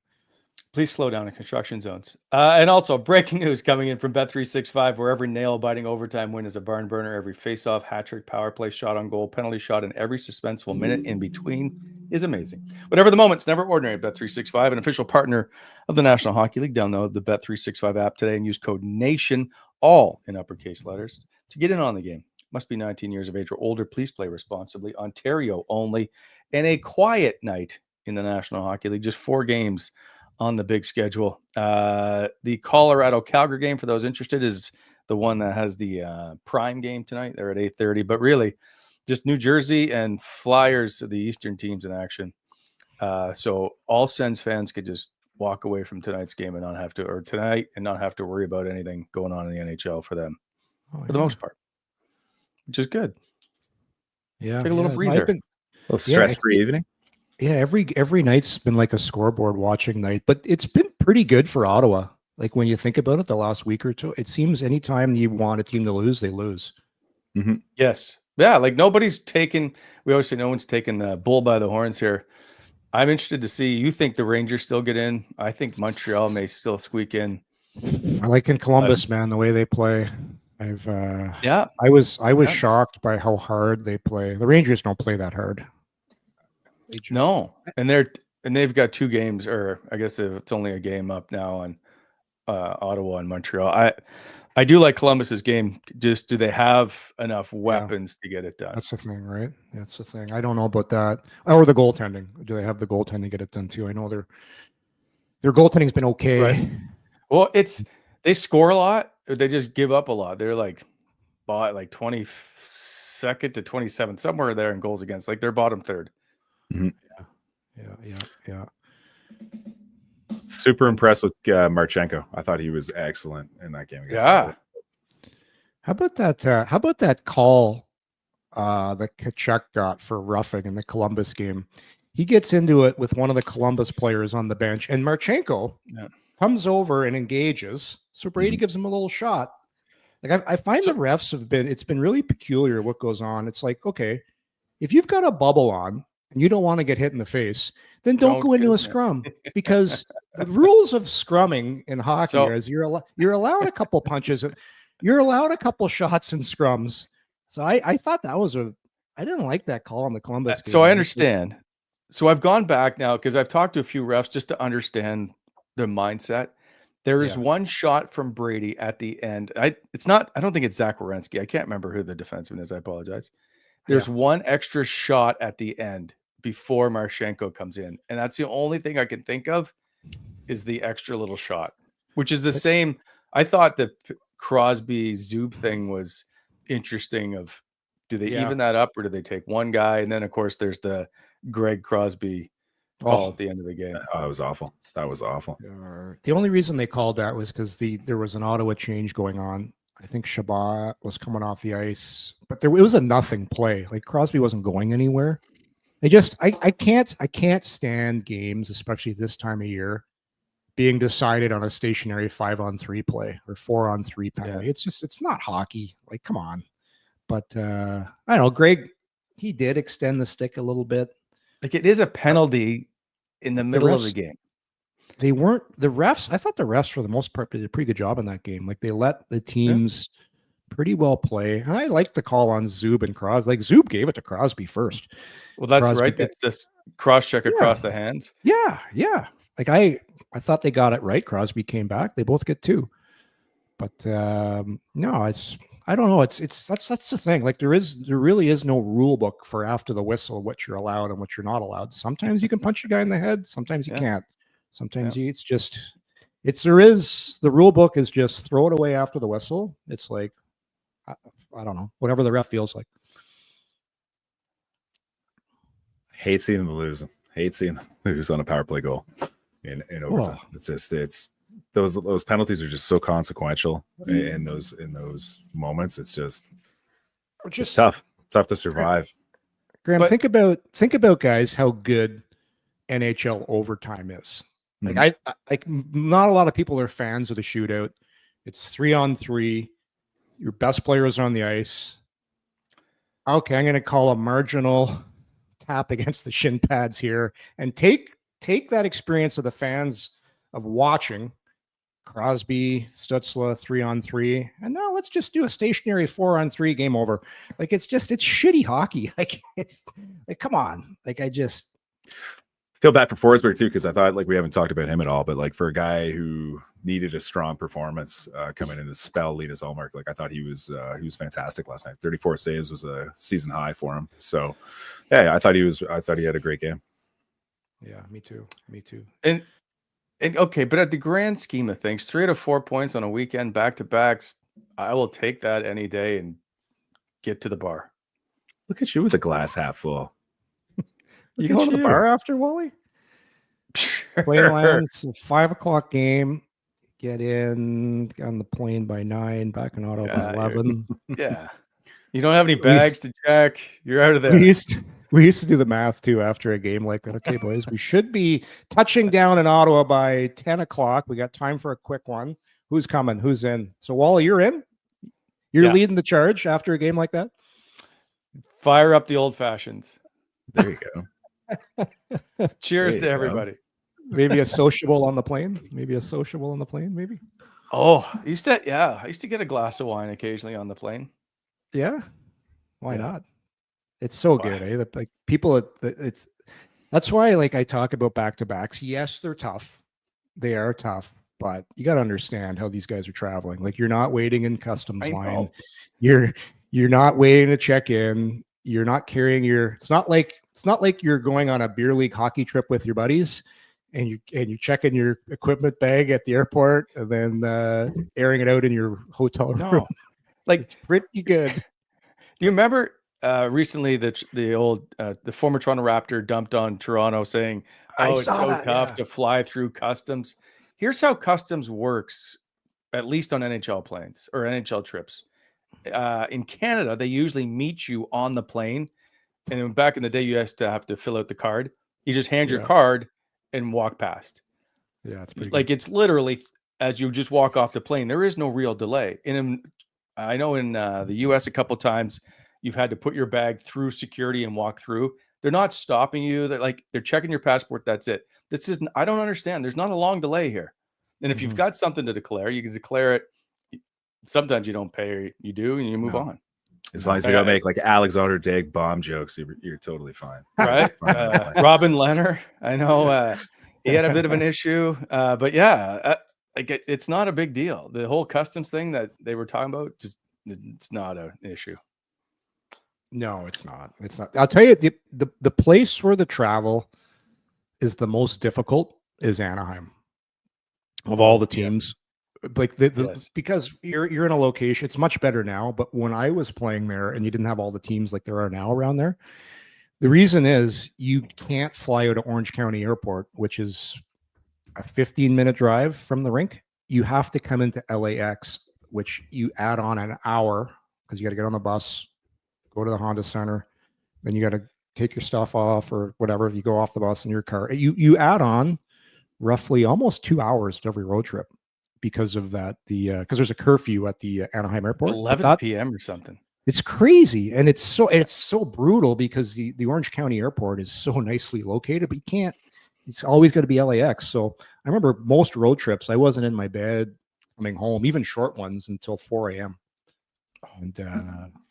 Please slow down in construction zones. And also, breaking news coming in from Bet365, where every nail-biting overtime win is a barn burner. Every face-off, hat-trick, power play, shot on goal, penalty shot, and every suspenseful minute in between is amazing. Whatever the moment, it's never ordinary at Bet365, an official partner of the National Hockey League. Download the Bet365 app today and use code NATION, all in uppercase letters, to get in on the game. Must be 19 years of age or older. Please play responsibly. Ontario only. And a quiet night in the National Hockey League. Just 4 games on the big schedule. The Colorado-Calgary game, for those interested, is the one that has the prime game tonight. They're at 8:30. But really, just New Jersey and Flyers, the Eastern teams in action. So all Sens fans could just walk away from tonight's game and not have to, or tonight, and not have to worry about anything going on in the NHL for them, for the most part, which is good. Yeah, take a little breather. A little stress-free evening. Yeah, every night's been like a scoreboard watching night, but it's been pretty good for Ottawa. Like when you think about it, the last week or two, it seems anytime you want a team to lose, they lose. Mm-hmm. Yes. Yeah, like nobody's taken, we always say no one's taken the bull by the horns here. I'm interested to see, you think the Rangers still get in? I think Montreal may still squeak in. I like in Columbus, man, the way they play. I was shocked by how hard they play. The Rangers don't play that hard. No, and they've got 2 games, or I guess it's only a game up now on Ottawa and Montreal. I do like Columbus's game. Just do they have enough weapons to get it done? That's the thing, right? That's the thing. I don't know about that. Or the goaltending. Do they have the goaltending to get it done too? I know their goaltending's been okay. Right. Well, they score a lot, or they just give up a lot. They're like 22nd to 27th, somewhere there in goals against. Like they're bottom third. Mm-hmm. Yeah. Super impressed with Marchenko. I thought he was excellent in that game. Yeah. How about that call that Kachuk got for roughing in the Columbus game? He gets into it with one of the Columbus players on the bench, and Marchenko comes over and engages. So Brady gives him a little shot. Like I find the refs it's been really peculiar what goes on. It's like, okay, if you've got a bubble on and you don't want to get hit in the face, then don't go into a scrum, because the rules of scrumming in hockey is you're allowed a couple punches, you're allowed a couple shots in scrums. So I thought I didn't like that call on the Columbus game. So I understand. So I've gone back now because I've talked to a few refs just to understand their mindset. There is one shot from Brady at the end. I don't think it's Zach Werenski. I can't remember who the defenseman is. I apologize. There's one extra shot at the end before Marchenko comes in. And that's the only thing I can think of is the extra little shot, which is the same. I thought the Crosby Zub thing was interesting of, do they even that up, or do they take one guy? And then of course there's the Greig Crosby call at the end of the game. Oh, that was awful. The only reason they called that was because there was an Ottawa change going on. I think Shabbat was coming off the ice, but it was a nothing play. Like Crosby wasn't going anywhere. I can't stand games, especially this time of year, being decided on a stationary 5-on-3 play or 4-on-3 penalty. Yeah. It's not hockey. Like, come on. But I don't know. Greig, he did extend the stick a little bit. Like it is a penalty in the middle of the game. They weren't the refs. I thought the refs, for the most part, did a pretty good job in that game. Like they let the teams pretty well play. And I like the call on Zub and Crosby. Like Zub gave it to Crosby first. Well, that's Crosby, right. That's this cross check across the hands. Yeah. Like I thought they got it right. Crosby came back. They both get 2. But no, I don't know. That's the thing. Like there really is no rule book for after the whistle what you're allowed and what you're not allowed. Sometimes you can punch a guy in the head. Sometimes you can't. Sometimes the rule book is just throw it away after the whistle. It's like I don't know, whatever the ref feels like. Hate seeing them lose. Hate seeing them lose on a power play goal in overtime. It's those penalties are just so consequential in those moments. It's just tough. It's tough to survive. Graeme, think about guys how good NHL overtime is. Like not a lot of people are fans of the shootout. It's 3-on-3. Your best players are on the ice. Okay, I'm going to call a marginal tap against the shin pads here and take that experience of the fans of watching Crosby, Stützle 3-on-3, and now let's just do a stationary 4-on-3, game over. Like it's shitty hockey. Like come on. Like I just feel bad for Forsberg too, because I thought we haven't talked about him at all, but for a guy who needed a strong performance coming in to spell Linus Ullmark, I thought he was fantastic last night. 34 saves was a season high for him. So yeah, I thought he had a great game. Yeah, me too. And okay, but at the grand scheme of things, 3 out of 4 points on a weekend back-to-backs, I will take that any day and get to the bar. Look at you with a glass half full. You going to the bar after, Wally? Sure. Plane lands, 5:00 game. Get in on the plane by 9. Back in Ottawa by 11. Yeah. You don't have any bags to check. You're out of there. We used to do the math too after a game like that. Okay, boys, we should be touching down in Ottawa by 10:00. We got time for a quick one. Who's coming? Who's in? So Wally, you're in. You're leading the charge after a game like that. Fire up the old fashions. There you go. Cheers to everybody. Maybe a sociable on the plane. Maybe. Oh, I used to get a glass of wine occasionally on the plane. Yeah. Why not? It's so good, eh? Like people, that's why I talk about back-to-backs. Yes, they're tough. They are tough, but you got to understand how these guys are traveling. Like you're not waiting in customs line. You're not waiting to check in. You're not carrying it's not like you're going on a beer league hockey trip with your buddies and you check in your equipment bag at the airport and then airing it out in your hotel room. No. It's pretty good. Do you remember recently the former Toronto Raptor dumped on Toronto saying, it's so tough to fly through customs? Here's how customs works, at least on NHL planes or NHL trips. In Canada, they usually meet you on the plane. And back in the day, you used to have to fill out the card. You just hand your card and walk past. Yeah, it's pretty good. It's literally as you just walk off the plane. There is no real delay. I know in the US a couple times you've had to put your bag through security and walk through. They're not stopping you. They're checking your passport. That's it. I don't understand. There's not a long delay here. And if you've got something to declare, you can declare it. Sometimes you don't pay, or you do, and you move on. As long as you don't make Alexander Daigle bomb jokes, you're totally fine. Right? Robin Leonard, I know he had a bit of an issue, but it's not a big deal. The whole customs thing that they were talking about, it's not an issue. No, it's not. It's not. I'll tell you, the place where the travel is the most difficult is Anaheim. Of all the teams. Because you're in a location, it's much better now. But when I was playing there and you didn't have all the teams like there are now around there, the reason is you can't fly out of Orange County Airport, which is a 15-minute drive from the rink. You have to come into LAX, which you add on an hour because you got to get on the bus, go to the Honda Center, then you got to take your stuff off or whatever. You go off the bus in your car. You add on roughly almost 2 hours to every road trip. Because of that, because there's a curfew at the Anaheim Airport. It's 11 p.m. or something. It's crazy, and it's so brutal because the Orange County Airport is so nicely located, but you can't. It's always got to be LAX. So I remember most road trips, I wasn't in my bed coming home, even short ones, until 4 a.m. And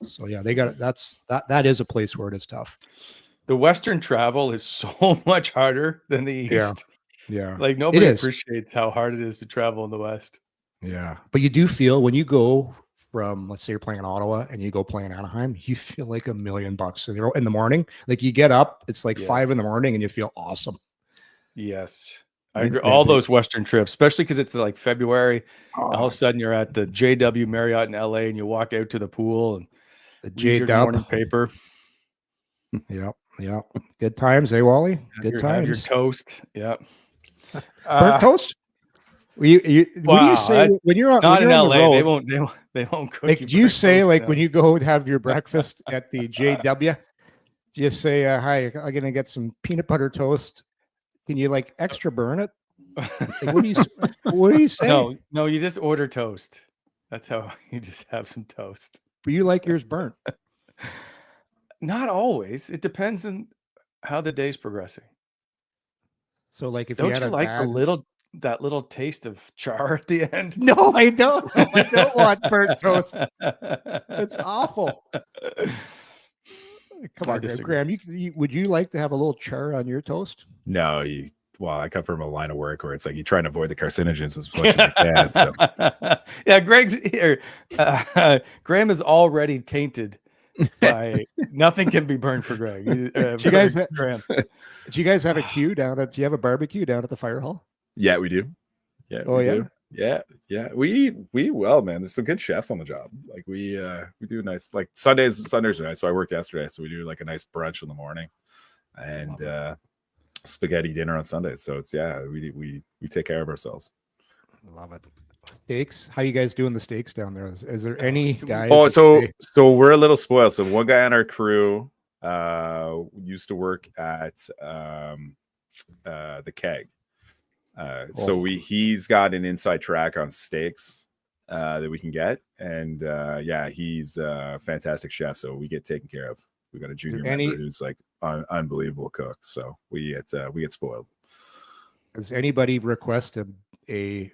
so yeah, they got it. That is a place where it is tough. The Western travel is so much harder than the East. Yeah. Nobody appreciates how hard it is to travel in the West. Yeah. But you do feel when you go from, let's say you're playing in Ottawa and you go play in Anaheim, you feel like $1 million in the morning. You get up, it's 5 in the morning and you feel awesome. Yes. I agree. All those Western trips, especially because it's February. All of a sudden you're at the JW Marriott in LA and you walk out to the pool and the JW morning paper. Yep. Good times, eh, Wally? Good times. Have your toast. Yep. Burnt toast? What do you Wow, say when you're on, Not when in you're on LA. the road? They won't cook Like, you do you say breakfast, like no. when you go and have your breakfast at the JW? Do you say, "Hi, I'm gonna get some peanut butter toast"? Can you like extra burn it? Like, what do you say? No, you just order toast. That's how you just have some toast. But you like yours burnt. Not always. It depends on how the day's progressing. So like if you Don't had you a like bad that little taste of char at the end? No, I don't. I don't want burnt toast. It's awful. Come I on, disagree. Graham. Would you like to have a little char on your toast? No, well, I come from a line of work where it's like you try and avoid the carcinogens as much as you can. So Yeah, Greg's here. Graham is already tainted by nothing can be burned for Greg. Do you guys Graham. Do you guys have a queue down at? Do you have a barbecue down at the fire hall? yeah, we do. Yeah. Oh, we yeah? do. Yeah. We eat well, man. There's some good chefs on the job. Like we do nice, like Sundays are nice. So I worked yesterday, so we do like a nice brunch in the morning and spaghetti dinner on Sundays. So it's we take care of ourselves. Love it. Steaks. How you guys doing the steaks down there? Is there any guys? Oh, that so say- so we're a little spoiled. So one guy on our crew used to work at the Keg. So he's got an inside track on steaks that we can get, and he's a fantastic chef. So we get taken care of. We got a junior member who's like unbelievable cook. So we get spoiled. Does anybody request a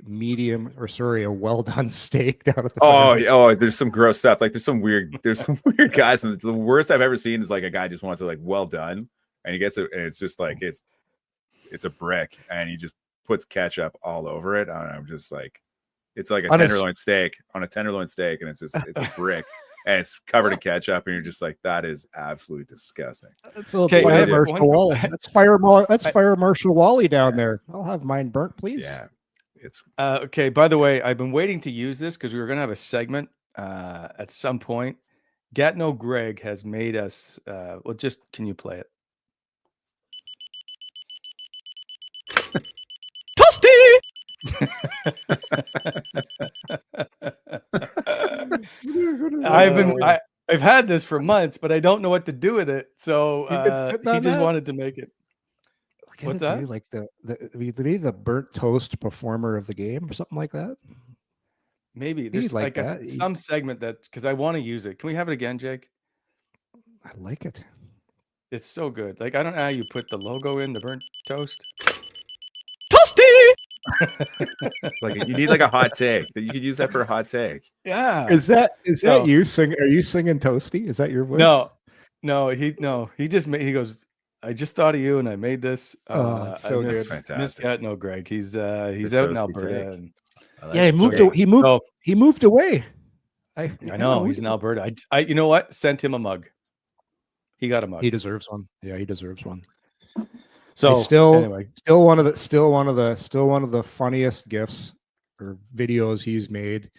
medium a well done steak down at the fire hall? There's some gross stuff. Like there's some weird guys, and the worst I've ever seen is like a guy just wants it like well done, and he gets it, and it's just like it's a brick, and he just puts ketchup all over it. And I'm just like, it's like a tenderloin steak, and it's a brick, and it's covered in ketchup, and you're just like, that is absolutely disgusting. That's Fire Marshal Wally. That's Fire Marshal Wally down there. I'll have mine burnt, please. Yeah. It's okay. By the way, I've been waiting to use this because we were going to have a segment at some point. Gatno Greg has made us. Can you play it? Toasty. I've had this for months, but I don't know what to do with it. So he just wanted to make it. What's that? Like the burnt toast performer of the game or something like that. Maybe there's like some segment that because I want to use it. Can we have it again, Jake? I like it. It's so good. Like I don't know how you put the logo in the burnt toast. Toasty. Like you need like a hot take that you could use that for a hot take. Yeah. Is that you sing? Are you singing Toasty? Is that your voice? No. He just made. He goes. I just thought of you, and I made this. So good. Miss Gatno Greg. He's out in Alberta. He moved away. I know he's in Alberta. I you know what? Sent him a mug. He got a mug. He deserves one. Yeah, he deserves one. So anyway, still one of the funniest gifs or videos he's made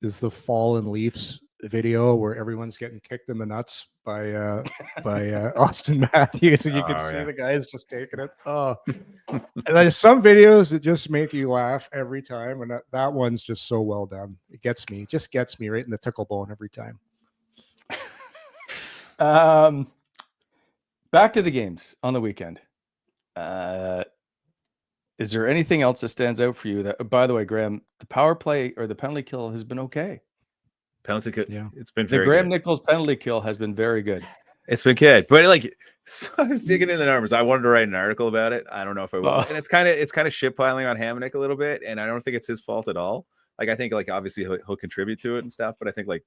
is the Fallen Leafs video where everyone's getting kicked in the nuts by Austin Matthews, and you can see the guys just taking it. Oh, and there's some videos that just make you laugh every time, and that one's just so well done. It gets me right in the tickle bone every time. Back to the games on the weekend. Is there anything else that stands out for you? That, by the way, Graham, the power play or the penalty kill has been okay. Penalty kill, yeah. It's been the Graham Nichols penalty kill has been very good. It's been good, but like so I was digging in the numbers. I wanted to write an article about it. I don't know if I will, and it's kind of shit piling on Hamonic a little bit, and I don't think it's his fault at all. Like I think like obviously he'll contribute to it and stuff, but I think like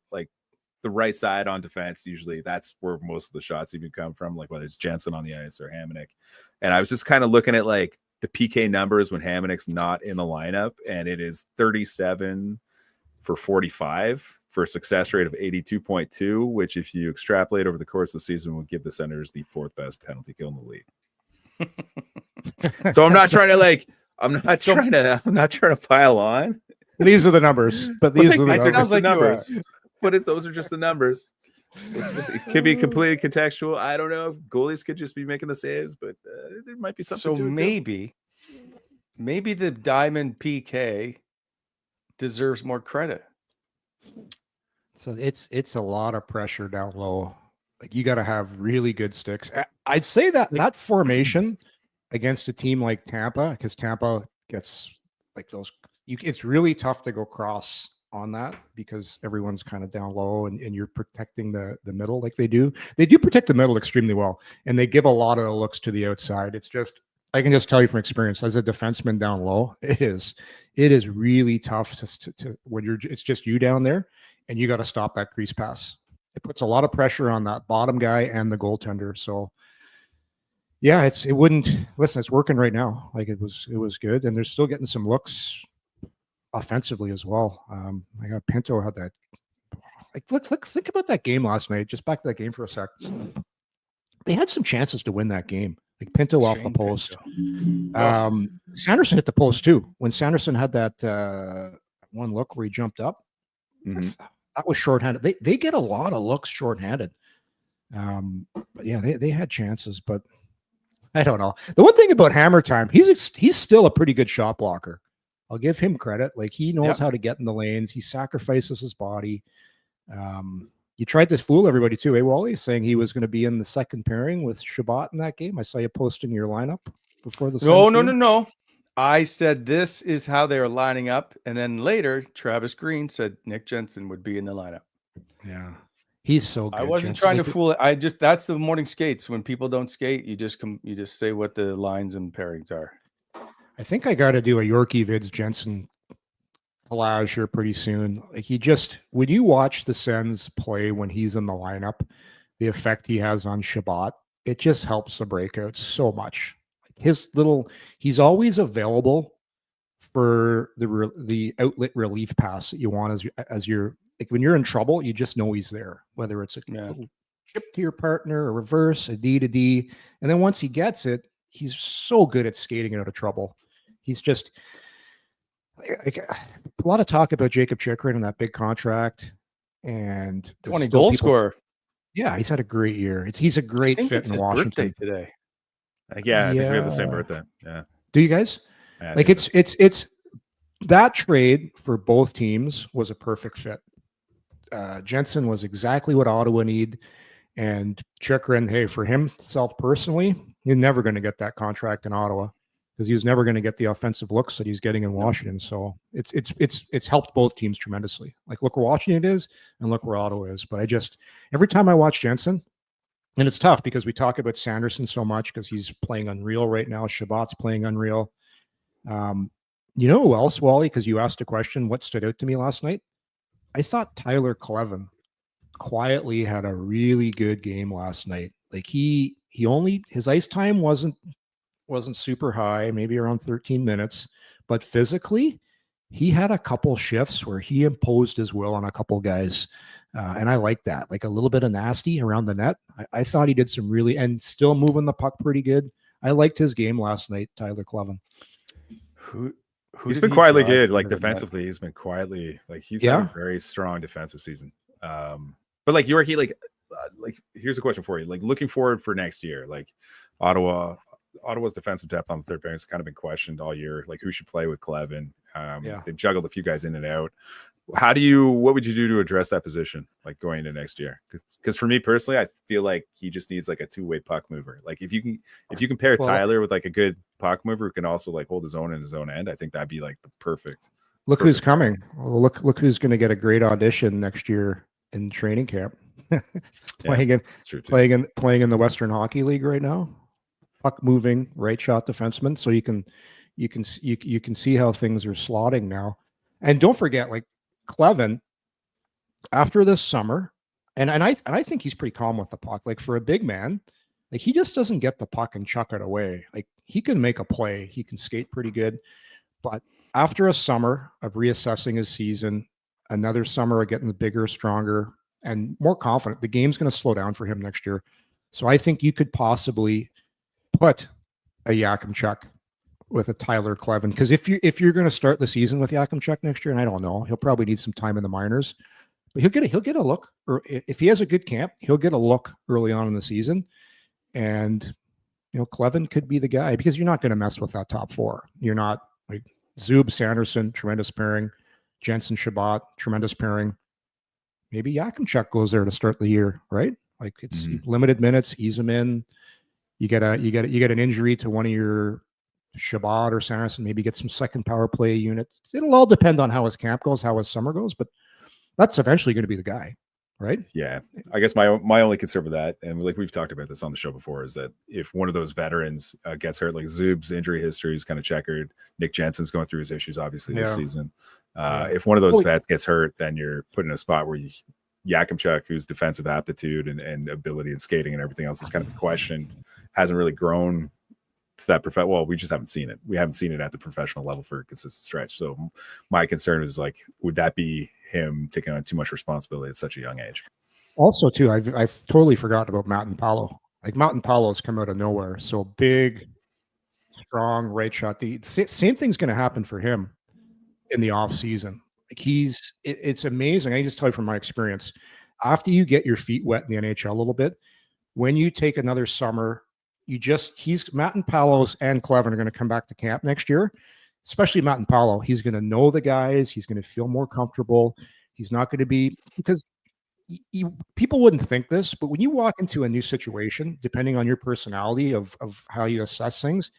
the right side on defense usually that's where most of the shots even come from. Like whether it's Jensen on the ice or Hamonic, and I was just kind of looking at like the PK numbers when Hamonic's not in the lineup, and it is 37 for 45. For a success rate of 82.2, which if you extrapolate over the course of the season would give the Senators the fourth best penalty kill in the league. So I'm not trying to pile on. These are the numbers, but these are the numbers. But those are just the numbers. It could be completely contextual. I don't know. Goalies could just be making the saves, but there might be something to it. So maybe the diamond PK deserves more credit. So it's a lot of pressure down low. Like you got to have really good sticks. I'd say that formation against a team like Tampa, because Tampa gets like those. It's really tough to go cross on that because everyone's kind of down low and you're protecting the middle like they do. They do protect the middle extremely well, and they give a lot of the looks to the outside. It's just I can just tell you from experience as a defenseman down low, it is really tough to when it's just you down there. And you got to stop that crease pass. It puts a lot of pressure on that bottom guy and the goaltender. So, yeah, it's working right now. Like it was good, and they're still getting some looks offensively as well. I got Pinto had that. Like, look, think about that game last night. Just back to that game for a sec. They had some chances to win that game. Like Pinto off the post. Sanderson hit the post too. When Sanderson had that one look where he jumped up. Mm-hmm. That was shorthanded. They get a lot of looks shorthanded. But yeah, they had chances, but I don't know. The one thing about Hammer Time, he's still a pretty good shot blocker. I'll give him credit. Like he knows how to get in the lanes. He sacrifices his body. You tried to fool everybody too, Wally, saying he was going to be in the second pairing with Shabbat in that game. I saw you posting your lineup before the No. I said this is how they are lining up, and then later Travis Green said Nick Jensen would be in the lineup. Yeah, he's so good. I wasn't trying to fool it. That's the morning skates. When people don't skate, you just say what the lines and pairings are. I think I got to do a Yorkie Vids Jensen collage here pretty soon. Like when you watch the Sens play when he's in the lineup, the effect he has on Shabbat, it just helps the breakouts so much. He's always available for the outlet relief pass that you want as you're like when you're in trouble, you just know he's there, whether it's a little chip to your partner, a reverse, a D to D. And then once he gets it, he's so good at skating out of trouble. He's just like a lot of talk about Jacob Chychrun and that big contract and 20 goal scorer. Yeah, he's had a great year. He's a great fit in Washington today. I think we have the same birthday. Yeah. Do you guys? Yeah, like it's that trade for both teams was a perfect fit. Jensen was exactly what Ottawa need, and Chychrun, hey, for himself personally, you're never going to get that contract in Ottawa because he was never going to get the offensive looks that he's getting in Washington. So it's helped both teams tremendously. Like look where Washington is and look where Ottawa is. But every time I watch Jensen. And it's tough because we talk about Sanderson so much because he's playing unreal right now. Shabbat's playing unreal. You know who else, Wally? Because you asked a question, what stood out to me last night? I thought Tyler Clevin quietly had a really good game last night. Like his ice time wasn't super high, maybe around 13 minutes, but physically he had a couple shifts where he imposed his will on a couple guys. And I like that, like a little bit of nasty around the net. I thought he did some really, and still moving the puck pretty good. I liked his game last night, Tyler Clevin. He's been quietly good, like defensively. He's been quietly, like he's had a very strong defensive season. But like Yorkie, like here's a question for you. Like looking forward for next year, like Ottawa's defensive depth on the third pairing has kind of been questioned all year. Like who should play with Clevin? They've juggled a few guys in and out. What would you do to address that position, like going into next year? Because for me personally, I feel like he just needs like a two-way puck mover. Like if you can pair Tyler with like a good puck mover who can also like hold his own in his own end, I think that'd be like the perfect. Look who's coming. Well, look who's going to get a great audition next year in training camp. playing in the Western Hockey League right now. Puck moving, right shot defenseman. So you can see how things are slotting now. And don't forget, like Clevin, after this summer, and I think he's pretty calm with the puck. Like for a big man, like he just doesn't get the puck and chuck it away. Like he can make a play, he can skate pretty good. But after a summer of reassessing his season, another summer of getting bigger, stronger, and more confident, the game's going to slow down for him next year. So I think you could possibly put a Yakimchuk with a Tyler Clevin, because if you're going to start the season with Yakimchuk next year, and I don't know, he'll probably need some time in the minors, but he'll get a look, or if he has a good camp, he'll get a look early on in the season, and Clevin could be the guy, because you're not going to mess with that top four. You're not like Zub, Sanderson, tremendous pairing. Jensen, Shabbat, tremendous pairing. Maybe Yakimchuk goes there to start the year, right? Like it's limited minutes, ease them in. You get an injury to one of your Shabbat or Sanderson, maybe get some second power play units. It'll all depend on how his camp goes, how his summer goes, but that's eventually going to be the guy, right? Yeah. I guess my only concern with that, and like we've talked about this on the show before, is that if one of those veterans gets hurt, like Zub's injury history is kind of checkered. Nick Jensen's going through his issues, obviously, this season. If one of those vets gets hurt, then you're put in a spot where Yakimchuk, whose defensive aptitude and ability and skating and everything else is kind of questioned, hasn't really grown to that well, we just haven't seen it. We haven't seen it at the professional level for a consistent stretch. So my concern is like, would that be him taking on too much responsibility at such a young age? Also, too, I've totally forgotten about Mountain Paulo. Like Mountain Paulo's come out of nowhere. So big, strong, right shot. The same thing's going to happen for him in the off season. Like it's amazing. I can just tell you from my experience, after you get your feet wet in the NHL a little bit, when you take another summer, Matt and Palos and Clevin are going to come back to camp next year, especially Matt and Paulo. He's going to know the guys. He's going to feel more comfortable. He's not going to be, because people wouldn't think this, but when you walk into a new situation, depending on your personality of how you assess things,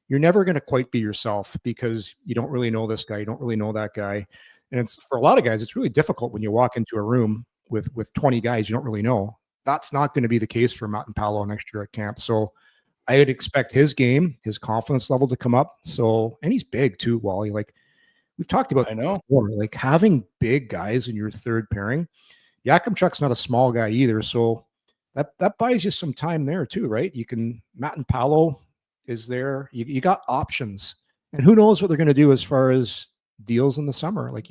you're never going to quite be yourself, because you don't really know this guy. You don't really know that guy. And it's, for a lot of guys, it's really difficult when you walk into a room with 20 guys you don't really know. That's not going to be the case for Matt and Paulo next year at camp. So I would expect his game, his confidence level to come up. So, and he's big too, Wally. Like we've talked about, before, like having big guys in your third pairing. Yakimchuk's not a small guy either. So that buys you some time there too, right? Matt and Paulo is there. You got options, and who knows what they're going to do as far as deals in the summer. Like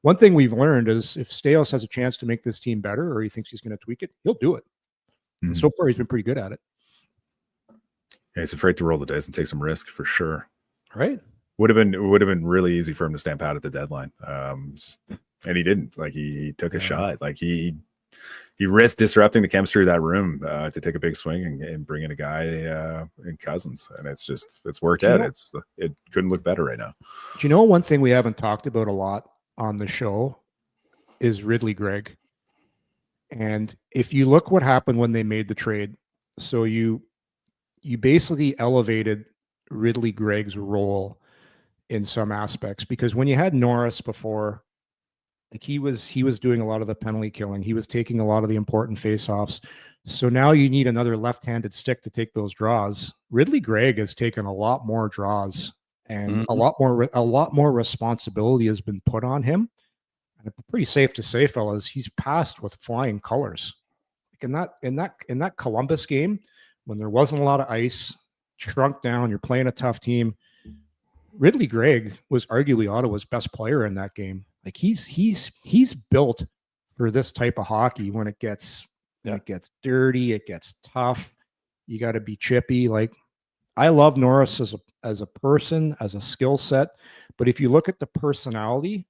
one thing we've learned is if Staios has a chance to make this team better, or he thinks he's going to tweak it, he'll do it. And so far he's been pretty good at it. Yeah, he's afraid to roll the dice and take some risk for sure. Right. Would have been really easy for him to stamp out at the deadline. And he didn't. Like he took a shot. Like he risked disrupting the chemistry of that room to take a big swing and bring in a guy in Cousins. And it's worked out. It couldn't look better right now. Do you know one thing we haven't talked about a lot on the show is Ridley Greig. And if you look what happened when they made the trade, so you basically elevated Ridley Greig's role in some aspects, because when you had Norris before, like he was doing a lot of the penalty killing. He was taking a lot of the important face-offs. So now you need another left-handed stick to take those draws. Ridley Greig has taken a lot more draws, and a lot more responsibility has been put on him. And it's pretty safe to say, fellas, he's passed with flying colors. Like in that Columbus game, when there wasn't a lot of ice, shrunk down, you're playing a tough team, Ridley Greig was arguably Ottawa's best player in that game. Like he's built for this type of hockey. When it gets dirty, it gets tough. You got to be chippy. Like I love Norris as a person, as a skill set, but if you look at the personality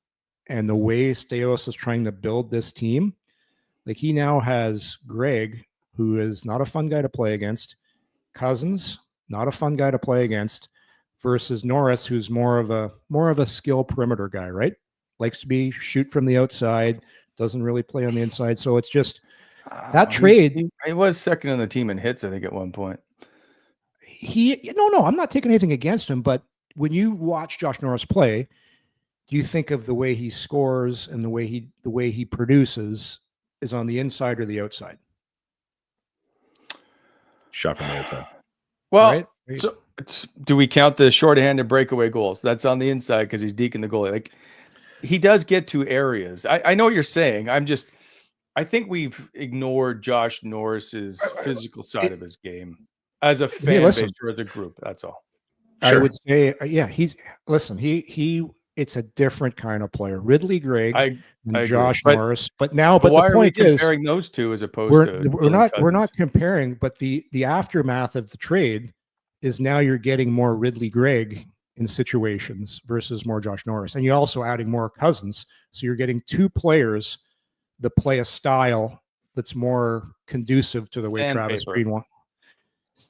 and the way Staios is trying to build this team, like he now has Greig, who is not a fun guy to play against, Cousins, not a fun guy to play against, versus Norris, who's more of a skill perimeter guy, right? Likes to shoot from the outside, doesn't really play on the inside. So it's just that trade. He was second on the team in hits, I think, at one point. No, I'm not taking anything against him, but when you watch Josh Norris play, do you think of the way he scores and the way he produces is on the inside or the outside? Shot from the outside. Well, right? So do we count the shorthanded breakaway goals? That's on the inside because he's deking the goalie. Like he does get to areas. I know what you're saying. I think we've ignored Josh Norris's physical side of his game as a fan base or as a group. That's all. Sure. I would say, it's a different kind of player. Ridley Greig and Josh Norris. But why the point are we comparing those two as opposed to we're not comparing, but the aftermath of the trade is now you're getting more Ridley Greig in situations versus more Josh Norris. And you're also adding more Cousins. So you're getting two players that play a style that's more conducive to the way Travis Green wants.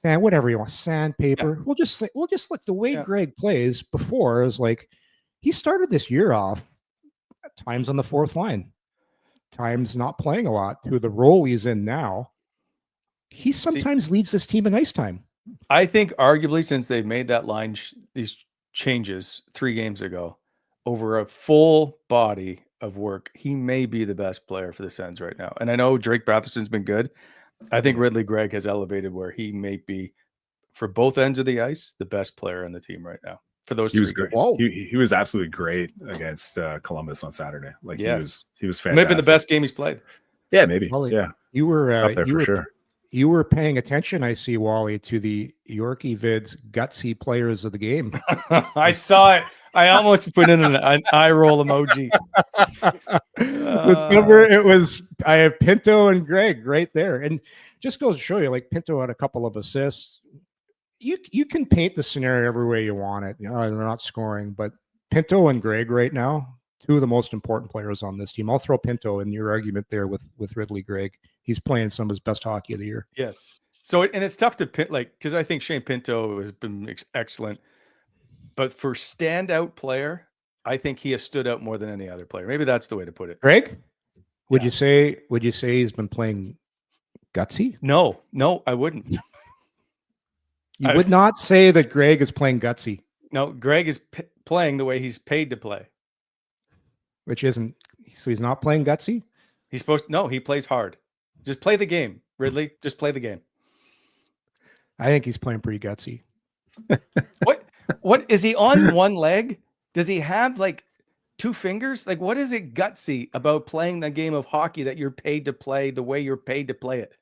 whatever you want, sandpaper. We'll just look the way Greig plays before is like he started this year off at times on the fourth line, times not playing a lot to the role he's in now. He sometimes leads this team in ice time. I think arguably since they've made that line, these changes 3 games ago, over a full body of work, he may be the best player for the Sens right now. And I know Drake Bratherson's been good. I think Ridley Greig has elevated where he may be, for both ends of the ice, the best player on the team right now. For those, he was great. He was absolutely great against Columbus on Saturday. Like he was fantastic. Maybe the best game he's played. Yeah, maybe. Well, yeah, you were up there for sure. You were paying attention, I see, Wally, to the Yorkie Vids gutsy players of the game. I saw it. I almost put in an eye roll emoji. I have Pinto and Greig right there. And just goes to show you, like, Pinto had a couple of assists. You can paint the scenario every way you want it. You know, they're not scoring, but Pinto and Greig right now, 2 of the most important players on this team. I'll throw Pinto in your argument there with Ridley Greig. He's playing some of his best hockey of the year. Yes. So, and it's tough to pin, like, because I think Shane Pinto has been excellent, but for standout player, I think he has stood out more than any other player. Maybe that's the way to put it. Greig, would you say he's been playing gutsy? No, I wouldn't. You would not say that Greig is playing gutsy. No, Greig is playing the way he's paid to play. Which isn't, so he's not playing gutsy? He's supposed to, no, he plays hard. Just play the game, Ridley. Just play the game. I think he's playing pretty gutsy. What is he on one leg? Does he have like 2 fingers? Like, what is it gutsy about playing the game of hockey that you're paid to play the way you're paid to play it?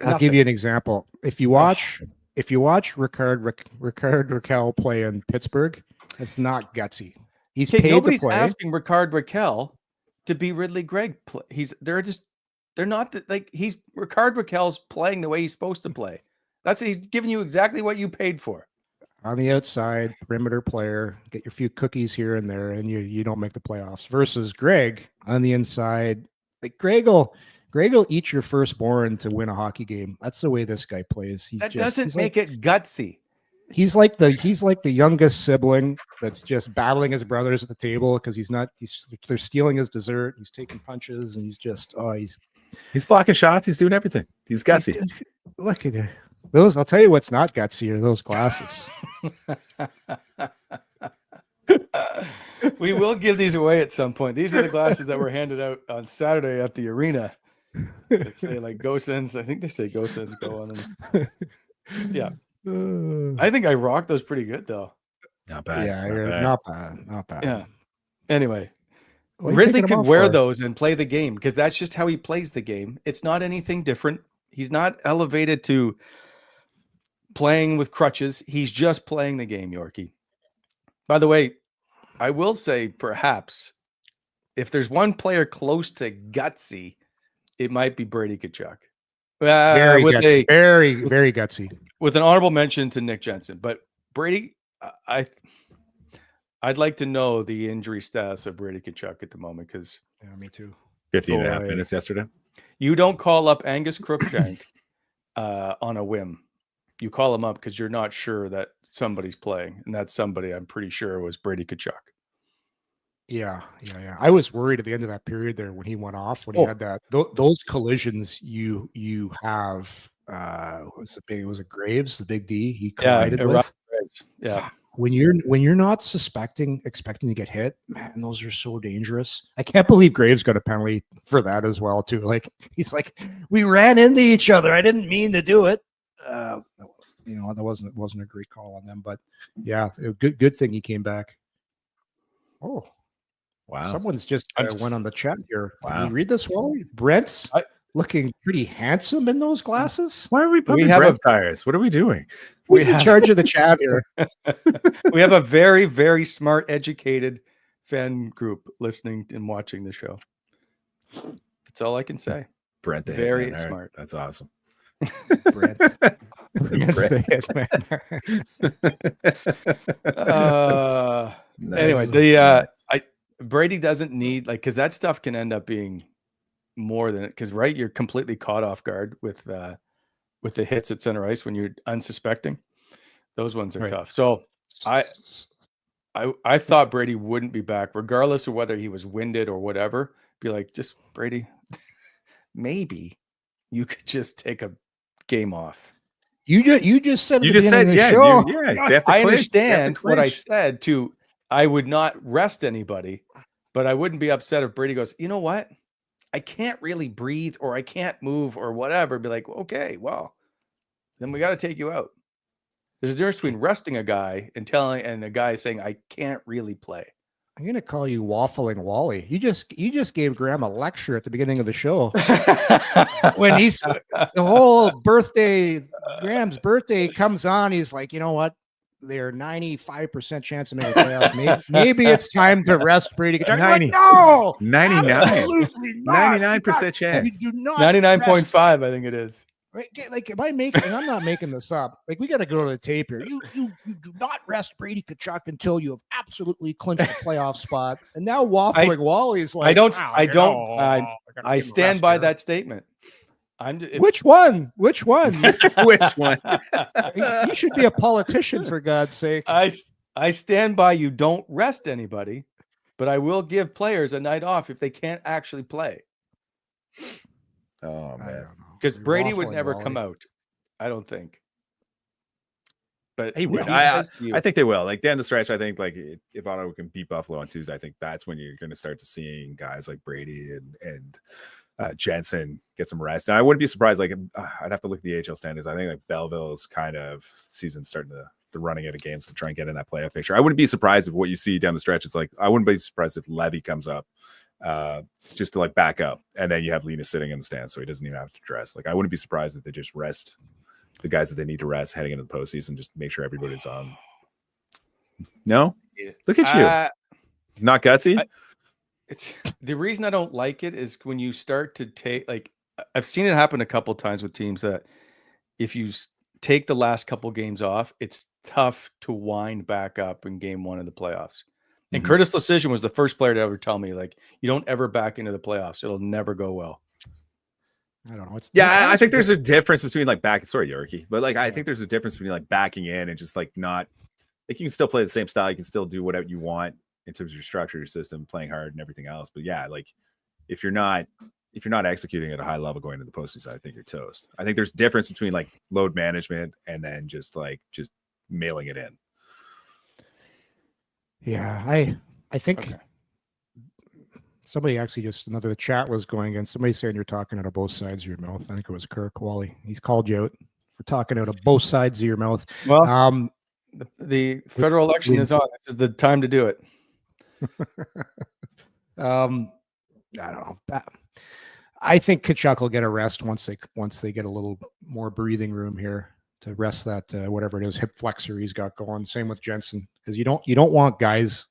I'll give you an example. If you watch Ricard Raquel play in Pittsburgh, it's not gutsy. He's paid nobody's to play. Asking Ricard Raquel to be Ridley Greig. They're not like Ricard Raquel's playing the way he's supposed to play. He's giving you exactly what you paid for. On the outside, perimeter player, get your few cookies here and there, and you don't make the playoffs. Versus Greig on the inside, like Greig will eat your firstborn to win a hockey game. That's the way this guy plays. That doesn't make it gutsy. He's like the youngest sibling that's just battling his brothers at the table because they're stealing his dessert. He's taking punches and he's blocking shots. He's doing everything. He's gutsy. Look at it. I'll tell you what's not gutsy are those glasses. We will give these away at some point. These are the glasses that were handed out on Saturday at the arena. That say like "Go Sens." I think they say "Go Sens" go on them. Yeah. I think I rocked those pretty good though. Not bad. Yeah, not bad. Yeah. Anyway, Ridley could wear those and play the game because that's just how he plays the game. It's not anything different. He's not elevated to playing with crutches. He's just playing the game, Yorkie. By the way, I will say perhaps if there's one player close to gutsy, it might be Brady Tkachuk. Very gutsy. With an honorable mention to Nick Jensen. But Brady, I'd like to know the injury status of Brady Tkachuk at the moment because me too. 15 and a half minutes yesterday. You don't call up Angus Crookshank on a whim. You call him up because you're not sure that somebody's playing. And that somebody, I'm pretty sure, was Brady Tkachuk. Yeah. I was worried at the end of that period there when he went off, when he had that those collisions you have. Was it Graves, the big D he collided with? Yeah. When you're not expecting to get hit, man, those are so dangerous. I can't believe Graves got a penalty for that as well too. Like he's like, we ran into each other. I didn't mean to do it. That wasn't a great call on them, but yeah, good thing he came back. Oh, wow! Someone's just went on the chat here. Wow. Can you read this, Wally? Brent's looking pretty handsome in those glasses. Why are we pumping Brent's tires? What are we doing? Who's in charge of the chat here? We have a very, very smart, educated fan group listening and watching the show. That's all I can say. Brent, the very Hitman. smart. That's awesome. Brent. Nice. Anyway, Brady doesn't need because that stuff can end up being more than it because you're completely caught off guard with with the hits at center ice when you're unsuspecting. Those ones are tough. So I thought Brady wouldn't be back, regardless of whether he was winded or whatever. Be like, just Brady, maybe you could just take a game off. You just said You just said, yeah, show. I understand what I said too. I would not rest anybody, but I wouldn't be upset if Brady goes, you know what? I can't really breathe or I can't move or whatever. Be like, okay, well, then we got to take you out. There's a difference between resting a guy and a guy saying, I can't really play. I'm going to call you Waffling Wally. You just gave Graeme a lecture at the beginning of the show. When he's the whole birthday, Graham's birthday comes on. He's like, you know what? They're 95% chance of making playoffs. Maybe it's time to rest Brady. 90, like, no, 99%, 99% chance. 99.5, I think it is. Right? Like, am I making? And I'm not making this up. Like, we got to go to the tape here. You do not rest Brady Tkachuk until you have absolutely clinched the playoff spot. And now Waffling Wally's like, I stand by that statement. Which one? Which one? You should be a politician, for God's sake. I stand by you. Don't rest anybody, but I will give players a night off if they can't actually play. Oh man, because Brady would never come out. I don't think. But he would. I think they will. Like down the stretch, I think like if Ottawa can beat Buffalo on Tuesday, I think that's when you're going to start to seeing guys like Brady and Jensen get some rest. Now I wouldn't be surprised. Like I'd have to look at the AHL standings. I think like Belleville's kind of season starting to running out of games to try and get in that playoff picture. I wouldn't be surprised if what you see down the stretch is like I wouldn't be surprised if Levy comes up just to like back up, and then you have Lena sitting in the stands, so he doesn't even have to dress. Like I wouldn't be surprised if they just rest the guys that they need to rest heading into the postseason, just make sure everybody's on. No, look at you, not gutsy. It's the reason I don't like it is when you start to take, like, I've seen it happen a couple times with teams that if you take the last couple games off, it's tough to wind back up in game one of the playoffs. And Curtis Decision was the first player to ever tell me, like, you don't ever back into the playoffs. It'll never go well. I don't know. I think there's a difference between like Yorkie, but like, I think there's a difference between like backing in and just like not, like you can still play the same style. You can still do whatever you want in terms of your structure, your system, playing hard and everything else. But yeah, like if you're not executing at a high level going into the postseason, I think you're toast. I think there's a difference between like load management and then just mailing it in. Yeah, I think somebody actually the chat was going against somebody saying you're talking out of both sides of your mouth. I think it was Kirk Wally. He's called you out for talking out of both sides of your mouth. Well, the federal election is on. This is the time to do it. I don't know. I think Tkachuk will get a rest once they get a little more breathing room here to rest that whatever it is, hip flexor he's got going. Same with Jensen, because you don't want guys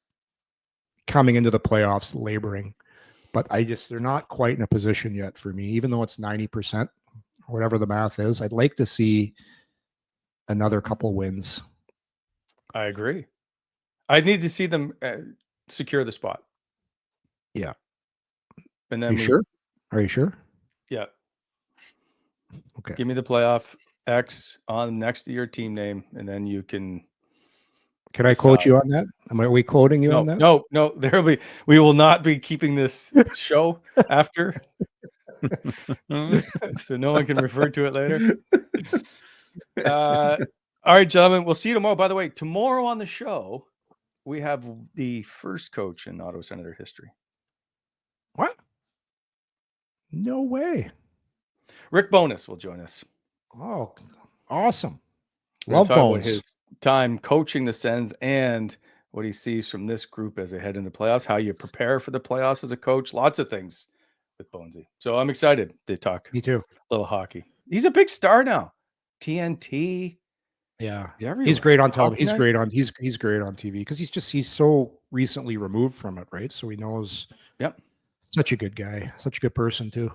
coming into the playoffs laboring. But they're not quite in a position yet for me, even though it's 90%, whatever the math is. I'd like to see another couple wins. I agree. I need to see them secure the spot. Yeah. And then sure? Are you sure? Yeah. Okay. Give me the playoff X on next to your team name, and then you can. Can I quote you on that? Are we quoting you on that? No. We will not be keeping this show after, so no one can refer to it later. All right, gentlemen, we'll see you tomorrow. By the way, tomorrow on the show, we have the first coach in Ottawa Senator history. What? No way. Rick Bowness will join us. Oh, awesome. Love Bones. His time coaching the Sens and what he sees from this group as they head into the playoffs, how you prepare for the playoffs as a coach, lots of things with Bonesy. So I'm excited to talk. Me too. A little hockey. He's a big star now. TNT. Yeah. He's great on television. He's great on TV because he's so recently removed from it, right? So he knows. Yep. Such a good guy. Such a good person too.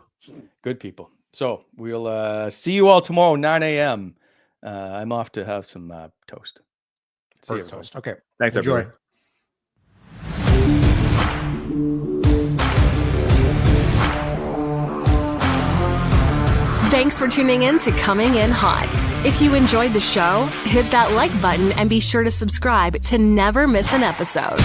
Good people. So we'll see you all tomorrow, 9 a.m. I'm off to have some toast. See you. Toast. Okay. Thanks, Enjoy. Everyone. Thanks for tuning in to Coming In Hot. If you enjoyed the show, hit that like button and be sure to subscribe to never miss an episode.